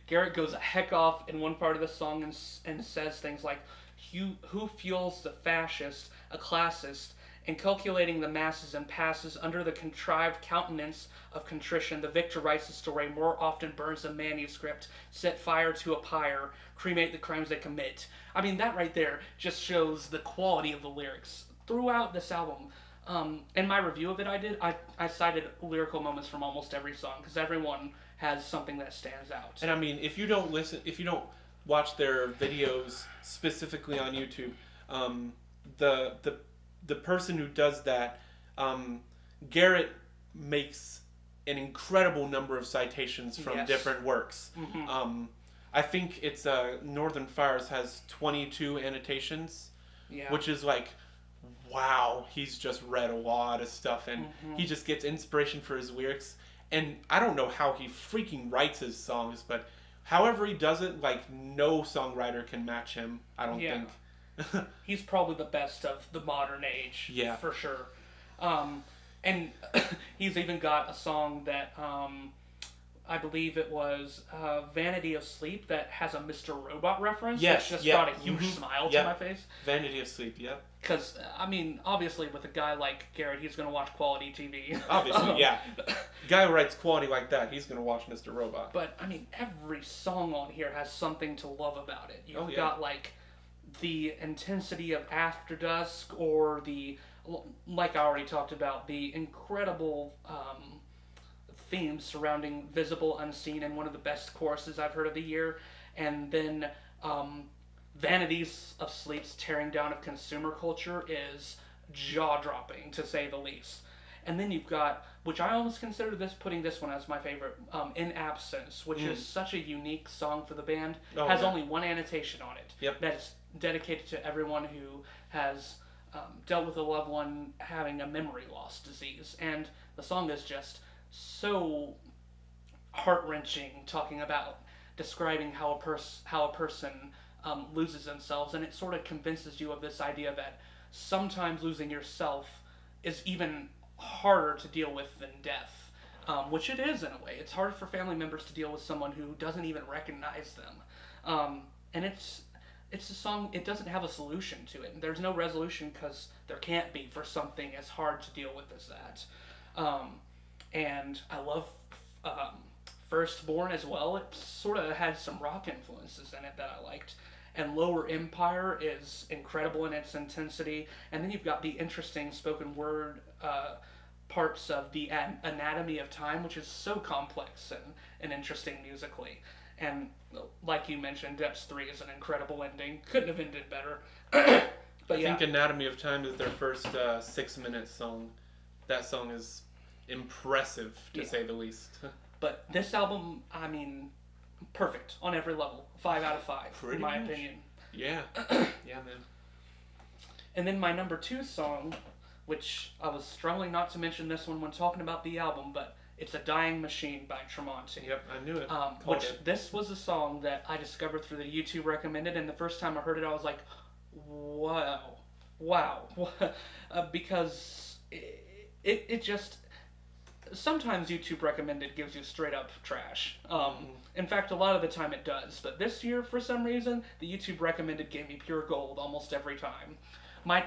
Garrett goes a heck off in one part of the song and says things like, who fuels the fascist, a classist, and calculating the masses and passes under the contrived countenance of contrition, the victor writes the story, more often burns a manuscript, set fire to a pyre, cremate the crimes they commit. I mean, that right there just shows the quality of the lyrics throughout this album. In my review of it I cited lyrical moments from almost every song, because everyone has something that stands out. And I mean, if you don't watch their videos specifically on YouTube, the person who does that, Garrett makes an incredible number of citations from different works. Mm-hmm. I think it's Northern Fires has 22 annotations, which is like, wow, he's just read a lot of stuff, and he just gets inspiration for his lyrics. And I don't know how he freaking writes his songs, but however he does it, like, no songwriter can match him, I don't think. He's probably the best of the modern age, for sure. And he's even got a song that I believe it was Vanity of Sleep that has a Mr. Robot reference. Yes, That just yeah, brought a huge smile to yeah. my face. Vanity of Sleep, yep. Because, I mean, obviously with a guy like Garrett, he's going to watch quality TV. Obviously, yeah. Guy who writes quality like that, he's gonna watch Mr. Robot. But, I mean, every song on here has something to love about it. You've Oh, yeah. got, like, the intensity of After Dusk, or like I already talked about, the incredible themes surrounding Visible Unseen, and one of the best choruses I've heard of the year. And then Vanities of Sleep's tearing down of consumer culture is jaw-dropping, to say the least. And then you've got, which I almost consider putting this one as my favorite, In Absence, which is such a unique song for the band. Oh, has yeah. only one annotation on it. Yep. That is dedicated to everyone who has dealt with a loved one having a memory loss disease. And the song is just so heart-wrenching, talking about describing how a person loses themselves, and it sort of convinces you of this idea that sometimes losing yourself is even harder to deal with than death, which it is in a way. It's hard for family members to deal with someone who doesn't even recognize them, and it's a song. It doesn't have a solution to it, and there's no resolution because there can't be for something as hard to deal with as that. And I love Firstborn as well. It sort of had some rock influences in it that I liked. And Lower Empire is incredible in its intensity. And then you've got the interesting spoken word parts of the Anatomy of Time, which is so complex and interesting musically. And like you mentioned, Depths 3 is an incredible ending. Couldn't have ended better. But I think Anatomy of Time is their first 6-minute song. That song is impressive, to say the least. But this album, I mean, perfect on every level. 5 out of 5, Pretty in my much. opinion. Yeah. Yeah, man. And then my number 2 song, which I was struggling not to mention this one when talking about the album, but it's A Dying Machine by Tremonti. Yep, I knew it. This was a song that I discovered through the YouTube recommended, and the first time I heard it, I was like, wow. Because it just... Sometimes YouTube recommended gives you straight up trash. In fact, a lot of the time it does. But this year, for some reason, the YouTube recommended gave me pure gold almost every time. My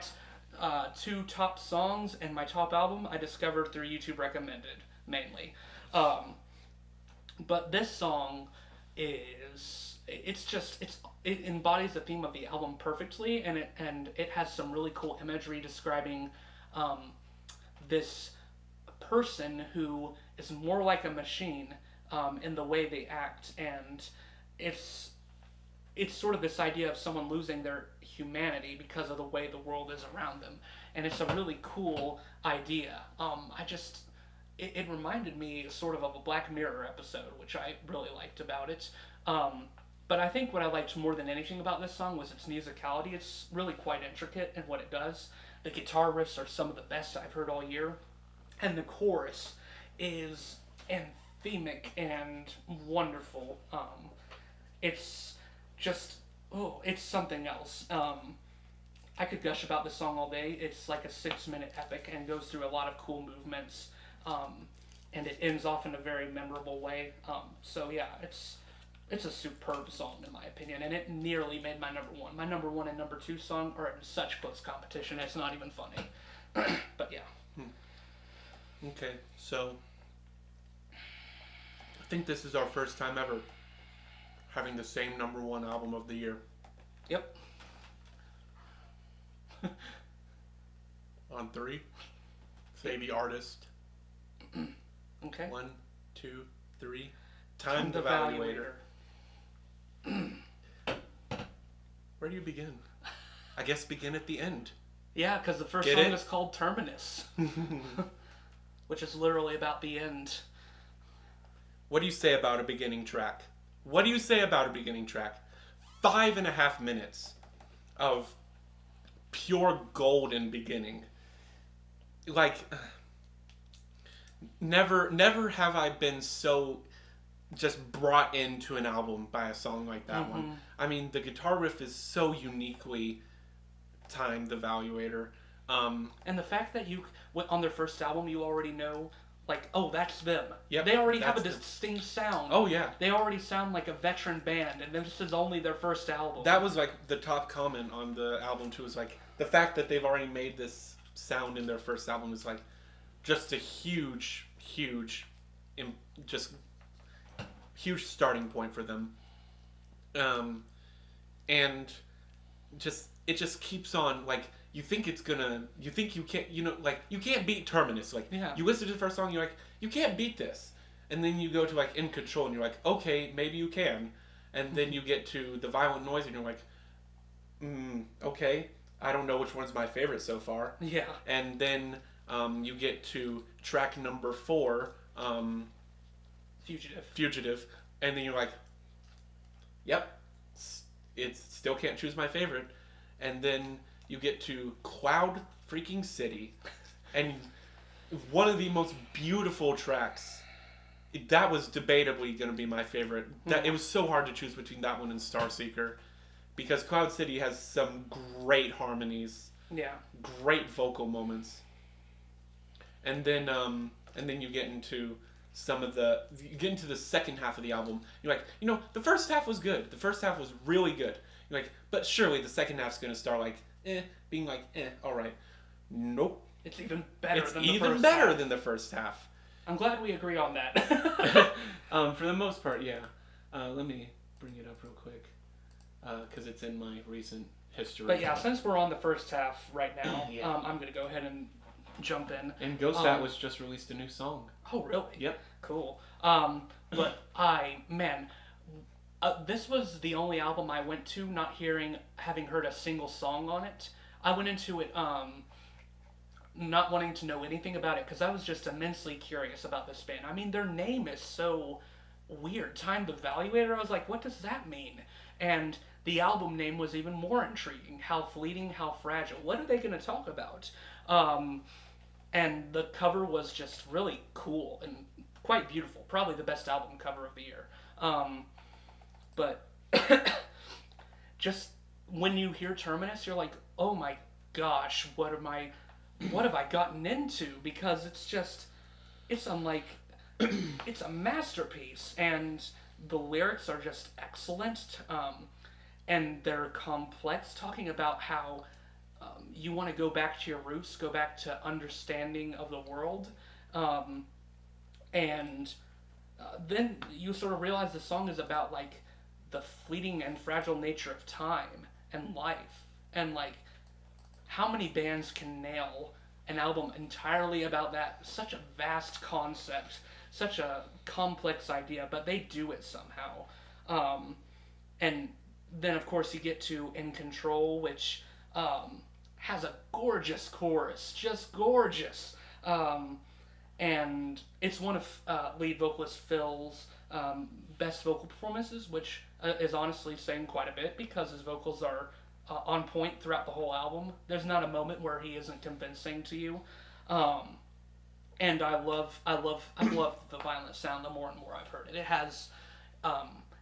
2 top songs and my top album I discovered through YouTube recommended, mainly. But this song it embodies the theme of the album perfectly, and it has some really cool imagery describing this person who is more like a machine in the way they act, and it's sort of this idea of someone losing their humanity because of the way the world is around them, and it's a really cool idea. It reminded me sort of a Black Mirror episode, which I really liked about it. But I think what I liked more than anything about this song was its musicality. It's really quite intricate in what it does. The guitar riffs are some of the best I've heard all year. And the chorus is anthemic and wonderful. It's just, it's something else. I could gush about this song all day. It's like a 6-minute epic and goes through a lot of cool movements. And it ends off in a very memorable way. So yeah, it's a superb song in my opinion, and it nearly made my number 1. My number 1 and number 2 song are in such close competition, it's not even funny. But yeah. Okay, so I think this is our first time ever having the same number 1 album of the year. Yep. On 3, say the artist. Okay. 1, 2, 3. Time the Evaluator. Where do you begin? I guess begin at the end. Yeah, because the first Get song it? is called Terminus, which is literally about the end. What do you say about a beginning track? What do you say about a beginning track? 5.5 minutes of pure golden beginning. Like, never have I been so just brought into an album by a song like that one. I mean, the guitar riff is so uniquely Time the Evaluator. And the fact that on their first album you already know like, oh, that's them. Yep, They already have a that's distinct sound. Oh yeah. They already sound like a veteran band, and this is only their first album. That was like the top comment on the album too. Was like the fact that they've already made this sound in their first album is like just a huge, just huge starting point for them. And just it just keeps on like you think you can't like you can't beat Terminus. Like Yeah. you listen to the first song, you're like you can't beat this, and then you go to like In Control, and you're like okay maybe you can, and then you get to The Violent Noise, and you're like okay, I don't know which one's my favorite so far. Yeah. And then you get to track number 4, Fugitive, and then you're like, yep, it still can't choose my favorite. And then you get to Cloud freaking City, and one of the most beautiful tracks. That was debatably going to be my favorite. It was so hard to choose between that one and Starseeker, because Cloud City has some great harmonies, Yeah. great vocal moments, and then you get into you get into the second half of the album. You're like, the first half was good. The first half was really good. You're like, but surely the second half's going to start like, being like, all right. Nope. It's even better It's than the even first better half. than the first half. I'm glad we agree on that. For the most part, yeah. Let me bring it up real quick, because it's in my recent history. But yeah, since we're on the first half right now, Yeah. I'm going to go ahead and jump in. And Ghost Atlas just released a new song. Oh, really? Yep. Cool. But this was the only album I went to not having heard a single song on it. I went into it not wanting to know anything about it because I was just immensely curious about this band. I mean, their name is so weird. Timed Evaluator, I was like, what does that mean? And the album name was even more intriguing. How fleeting, how fragile. What are they going to talk about? And the cover was just really cool and quite beautiful. Probably the best album cover of the year. But just when you hear Terminus, you're like, oh my gosh, what have I gotten into? Because it's unlike, it's a masterpiece, and the lyrics are just excellent, and they're complex, talking about how you want to go back to your roots, go back to understanding of the world, and then you sort of realize the song is about like the fleeting and fragile nature of time and life, and like how many bands can nail an album entirely about that? Such a vast concept, such a complex idea, but they do it somehow. And then of course you get to In Control, which has a gorgeous chorus, just gorgeous. And it's one of lead vocalist Phil's best vocal performances, which is honestly saying quite a bit because his vocals are on point throughout the whole album. There's not a moment where he isn't convincing to you. And I love the violent sound the more and more I've heard it. It has,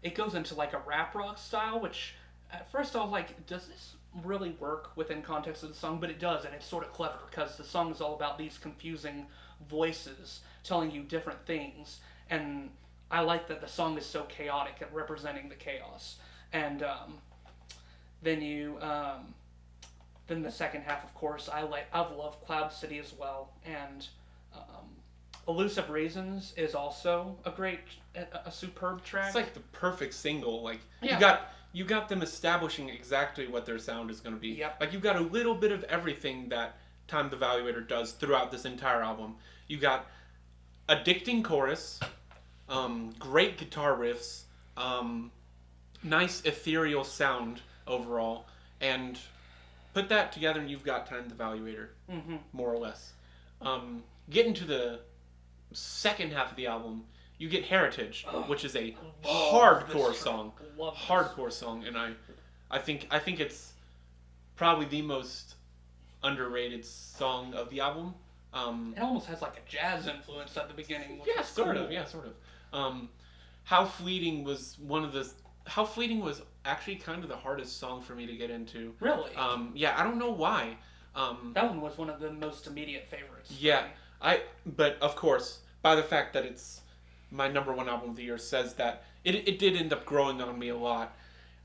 it goes into like a rap rock style, which at first I was like, does this really work within context of the song? But it does, and it's sort of clever because the song is all about these confusing voices telling you different things, and I like that the song is so chaotic and representing the chaos. And then the second half, of course, I've loved Cloud City as well, and Elusive Reasons is also a superb track. It's like the perfect single. Like Yeah. you got them establishing exactly what their sound is going to be. Yep. Like you've got a little bit of everything that Time the Evaluator does throughout this entire album. You got addicting chorus, great guitar riffs, nice ethereal sound overall, and put that together and you've got Time the Evaluator, more or less. Get into the second half of the album, you get Heritage, which is a hardcore song. Hardcore song, and I think it's probably the most underrated song of the album. It almost has like a jazz influence at the beginning. Which Yeah, is sort cool. of. Yeah, sort of. How Fleeting was How Fleeting was actually kind of the hardest song for me to get into. Really? Yeah, I don't know why. That one was one of the most immediate favorites. for Yeah, me. but of course, by the fact that it's my number one album of the year says that it did end up growing on me a lot.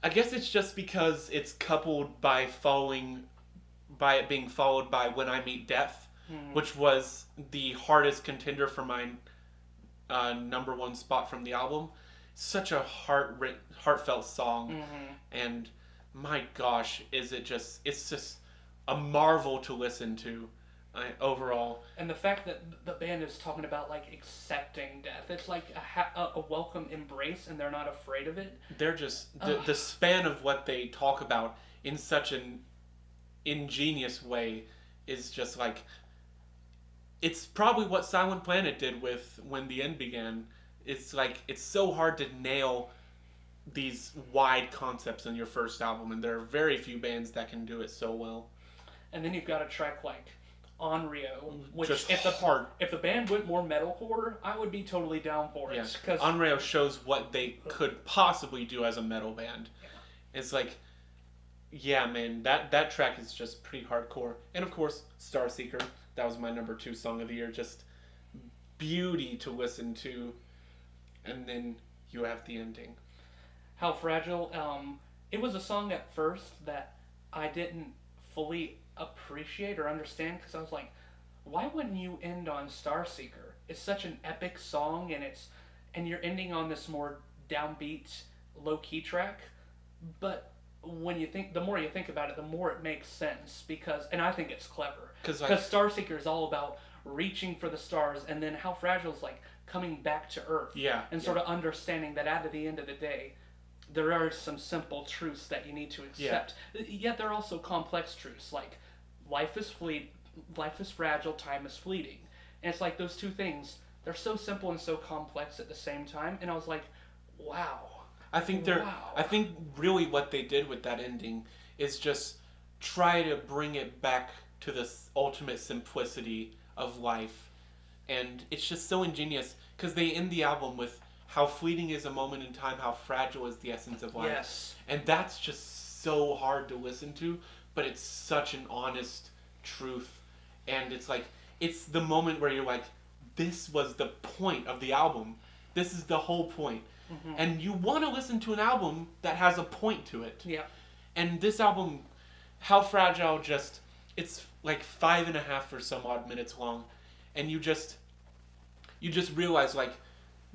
I guess it's just because it's coupled by it being followed by When I Meet Death, which was the hardest contender for my number one spot from the album. Such a heartfelt song, and my gosh, it's just a marvel to listen to overall. And the fact that the band is talking about like accepting death, it's like a welcome embrace, and they're not afraid of it. They're just the span of what they talk about in such an ingenious way is just like, it's probably what Silent Planet did with When the End Began. It's like, it's so hard to nail these wide concepts in your first album, and there are very few bands that can do it so well. And then you've got a track like Onryo, which Just if hard. the band went more metalcore, I would be totally down for it. Yeah, Because Onryo shows what they could possibly do as a metal band. It's like, yeah, man, that track is just pretty hardcore. And of course, Starseeker, that was my number 2 song of the year. Just beauty to listen to. And then you have the ending. How Fragile, it was a song at first that I didn't fully appreciate or understand, because I was like, why wouldn't you end on Starseeker? It's such an epic song, and you're ending on this more downbeat, low-key track. But the more you think about it, the more it makes sense, and I think it's clever. Because Starseeker is all about reaching for the stars, and then How Fragile is like coming back to Earth. Yeah. And sort of understanding that at the end of the day, there are some simple truths that you need to accept. Yeah. Yet there are also complex truths, like life is fragile, time is fleeting. And it's like those two things, they're so simple and so complex at the same time. And I was like, wow. I think really what they did with that ending is just try to bring it back to this ultimate simplicity of life. And it's just so ingenious, because they end the album with how fleeting is a moment in time, how fragile is the essence of life. Yes. And that's just so hard to listen to, but it's such an honest truth. And it's like, it's the moment where you're like, this was the point of the album. This is the whole point. Mm-hmm. And you want to listen to an album that has a point to it. Yeah. And this album, How Fragile, it's like 5.5 or some odd minutes long. And you just realize, like,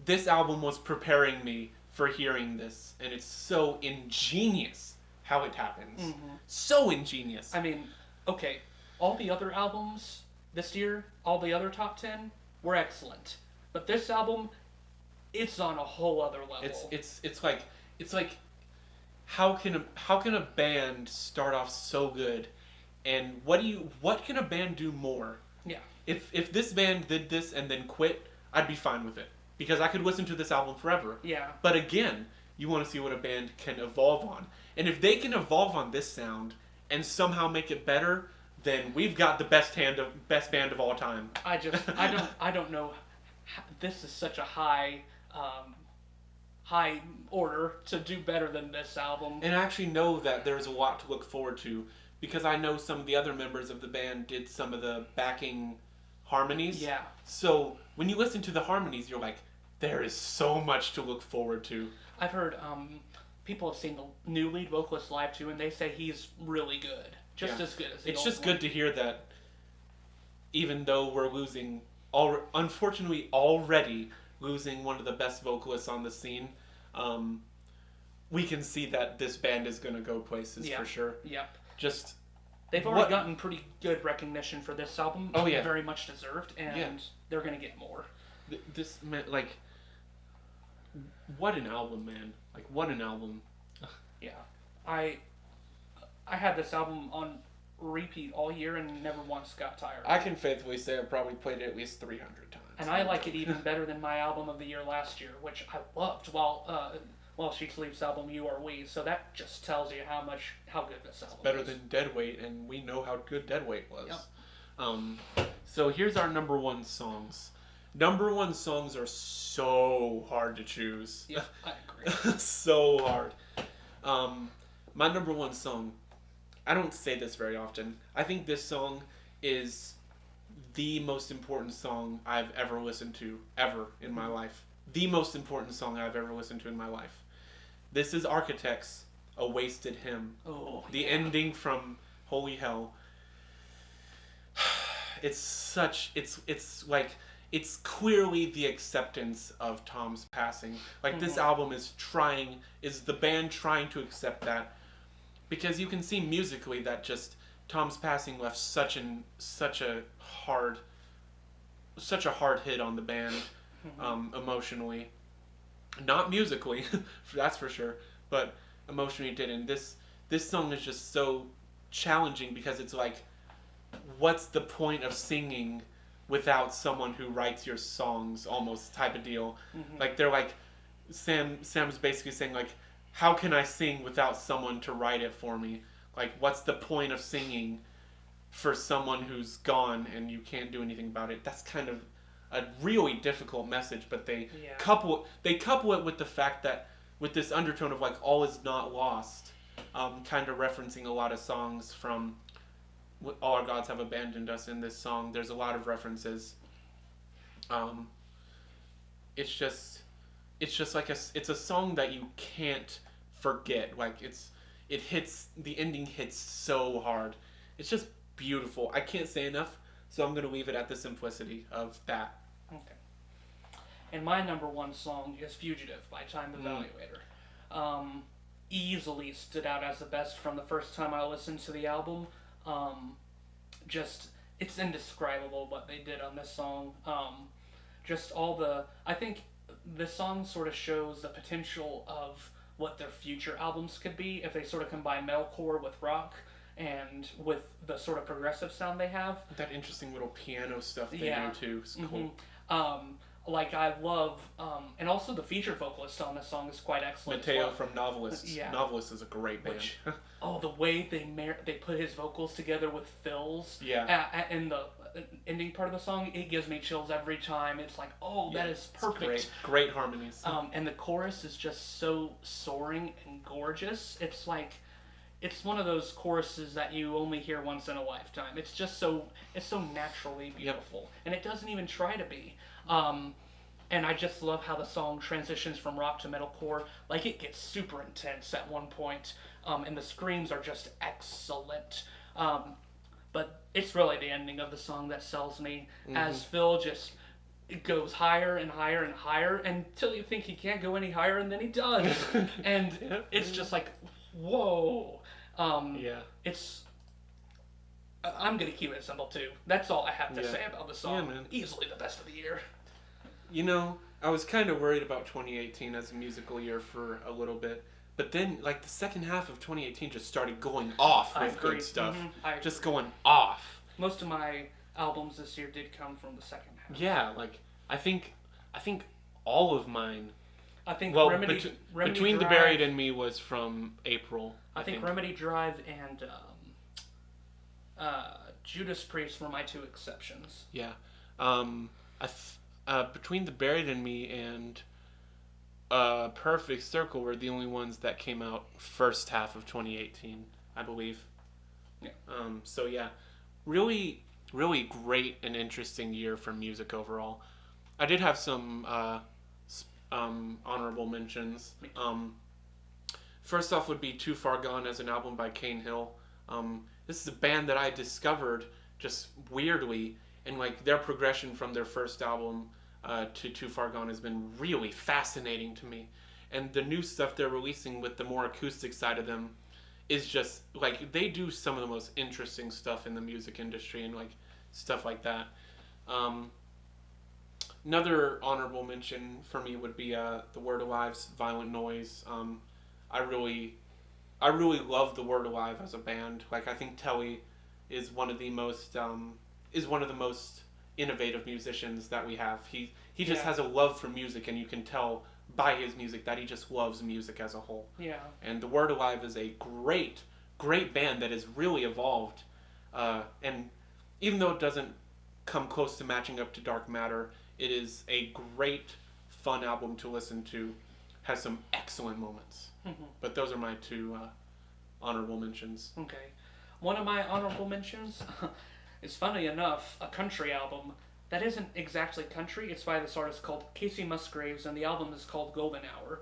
this album was preparing me for hearing this, and it's so ingenious how it happens. Mm-hmm. So ingenious. I mean, okay, all the other albums this year, all the other top 10 were excellent, but this album, it's on a whole other level. It's like how can a band start off so good, and what can a band do more? Yeah. If this band did this and then quit, I'd be fine with it, because I could listen to this album forever. Yeah. But again, you want to see what a band can evolve on. And if they can evolve on this sound and somehow make it better, then we've got the best band of all time. I don't know. This is such a high order to do better than this album. And I actually know that there's a lot to look forward to, because I know some of the other members of the band did some of the backing harmonies. Yeah. So when you listen to the harmonies, you're like, there is so much to look forward to. I've heard people have seen the new lead vocalist live too, and they say he's really good. Just as good as the It's old just one. good to hear that, even though we're unfortunately already losing one of the best vocalists on the scene, we can see that this band is going to go places for sure. Yep. Just they've already gotten pretty good recognition for this album. Oh yeah, very much deserved, and they're going to get more. This man, like, what an album, man! Like, what an album. Yeah, I had this album on repeat all year and never once got tired. I can faithfully say I've probably played it at least 300 times. And I like it even better than my album of the year last year, which I loved. While She Sleeps album, You Are We. So that just tells you how good this album is. Better than Deadweight, and we know how good Deadweight was. Yep. So here's our number one songs. Number one songs are so hard to choose. Yeah, I agree. So hard. My number one song, I don't say this very often. I think this song is the most important song I've ever listened to ever in my life. The most important song I've ever listened to in my life. This is Architects, A Wasted Hymn. Oh, The yeah. ending from Holy Hell. It's like it's clearly the acceptance of Tom's passing. Like this album is the band trying to accept that, because you can see musically that just Tom's passing left such a hard hit on the band, emotionally, not musically, that's for sure, but emotionally it did. And this song is just so challenging because it's like, what's the point of singing without someone who writes your songs, almost type of deal. Like they're like, Sam's basically saying like, how can I sing without someone to write it for me? Like, what's the point of singing for someone who's gone and you can't do anything about it? That's kind of a really difficult message, but they couple it with the fact that, with this undertone of like, all is not lost, kind of referencing a lot of songs from All Our Gods Have Abandoned Us. In this song there's a lot of references. It's just like it's a song that you can't forget. Like the ending hits so hard. It's just beautiful. I can't say enough, so I'm gonna leave it at the simplicity of that. Okay. And my number one song is Fugitive by Time Evaluator. Easily stood out as the best from the first time I listened to the album. It's indescribable what they did on this song. I think this song sort of shows the potential of what their future albums could be if they sort of combine metalcore with rock and with the sort of progressive sound they have. That interesting little piano stuff they do too. It's cool. Like I love, and also the featured vocalist on this song is quite excellent. Mateo from Novelists. Yeah. Novelists is a great band. The way they put his vocals together with Phil's. Yeah. In the ending part of the song, it gives me chills every time. It's like, that is perfect. Great harmonies. And the chorus is just so soaring and gorgeous. It's like, it's one of those choruses that you only hear once in a lifetime. It's so naturally beautiful, and it doesn't even try to be. And I just love how the song transitions from rock to metalcore. Like, it gets super intense at one point, and the screams are just excellent. But it's really the ending of the song that sells me, as Phil just goes higher and higher and higher until you think he can't go any higher, and then he does. And it's just like, whoa. I'm gonna keep it simple too. That's all I have to say about the song. Yeah, man. Easily the best of the year. You know, I was kind of worried about 2018 as a musical year for a little bit, but then like the second half of 2018 just started going off with good stuff. Just going off. Most of my albums this year did come from the second half. Yeah, like I think all of mine. I think Remedy Between Drive, the Buried and Me was from April. I think Remedy Drive and Judas Priest were my two exceptions. Yeah. Between the Buried and Me and Perfect Circle were the only ones that came out first half of 2018, I believe. Yeah. So yeah, really, really great and interesting year for music overall. I did have some honorable mentions. First off would be Too Far Gone as an album by Cane Hill. This is a band that I discovered just weirdly, and like their progression from their first album to Too Far Gone has been really fascinating to me. And the new stuff they're releasing with the more acoustic side of them is just like, they do some of the most interesting stuff in the music industry and like stuff like that. Another honorable mention for me would be The Word Alive's Violent Noise. I really love The Word Alive as a band. Like, I think Telly is one of the most innovative musicians that we have. He just has a love for music, and you can tell by his music that he just loves music as a whole. Yeah. And The Word Alive is a great band that has really evolved. And even though it doesn't come close to matching up to Dark Matter, it is a great, fun album to listen to. Has some excellent moments. Mm-hmm. But those are my two honorable mentions. Okay. One of my honorable mentions, is, funny enough, a country album that isn't exactly country. It's by this artist called Casey Musgraves, and the album is called Golden Hour.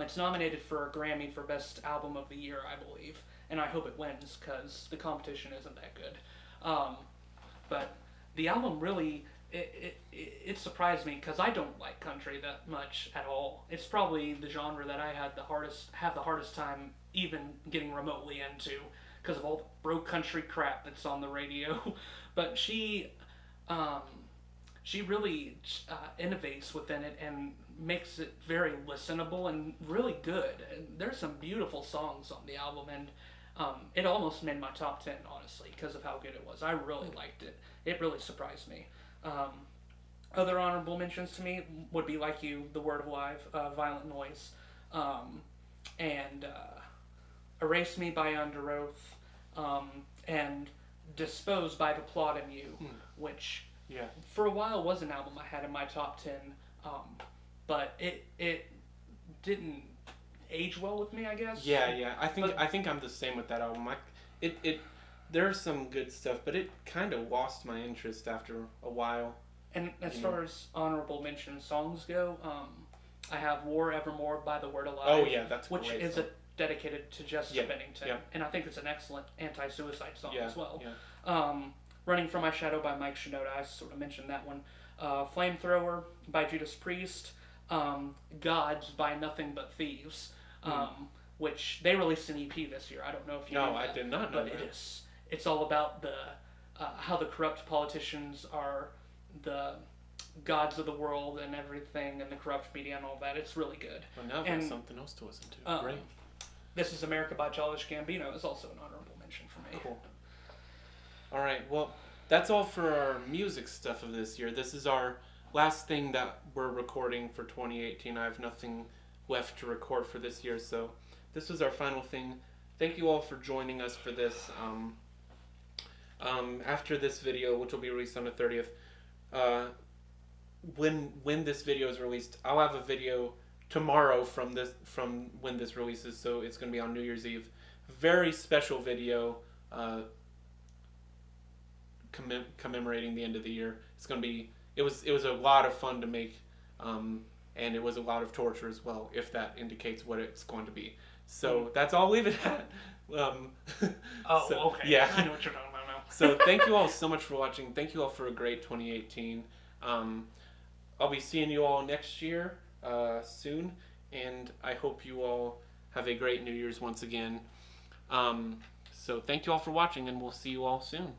It's nominated for a Grammy for Best Album of the Year, I believe, and I hope it wins because the competition isn't that good. But the album really it surprised me because I don't like country that much at all. It's probably the genre that I had the hardest time even getting remotely into because of all the broke country crap that's on the radio. But she really innovates within it and makes it very listenable and really good. And there's some beautiful songs on the album, and it almost made my top 10, honestly, because of how good it was. I really liked it. It really surprised me. Other honorable mentions to me would be, like you, The Word Alive, Violent Noise, and Erase Me by Under Oath, and Dispose by The Plot in You, which for a while was an album I had in my top 10, but it didn't age well with me, I guess. Yeah. I think I'm the same with that album. There's some good stuff, but it kind of lost my interest after a while. And as far as honorable mention songs go, I have War Evermore by The Word Alive. Oh yeah, that's which great is song. Dedicated to Jessica Bennington, and I think it's an excellent anti-suicide song as well. Running from My Shadow by Mike Shinoda, I sort of mentioned that one. Flamethrower by Judas Priest. Gods by Nothing But Thieves, which they released an EP this year. I don't know if you know that. I did not know but that. It's all about the how the corrupt politicians are the gods of the world and everything, and the corrupt media and all that. It's really good. Well, now there's something else to listen to. Great. This Is America by Childish Gambino is also an honorable mention for me. Cool. All right, well, that's all for our music stuff of this year. This is our last thing that we're recording for 2018. I have nothing left to record for this year, so this was our final thing. Thank you all for joining us for this. After this video, which will be released on the 30th, when this video is released, I'll have a video tomorrow from when this releases, so it's going to be on New Year's Eve. Very special video commemorating the end of the year. It's going to be it was a lot of fun to make, and it was a lot of torture as well, if that indicates what it's going to be. So that's all I'll leave it at. Okay. Yeah. I know what you're talking about now. So thank you all so much for watching. Thank you all for a great 2018. I'll be seeing you all next year soon, and I hope you all have a great New Year's once again. So thank you all for watching, and we'll see you all soon.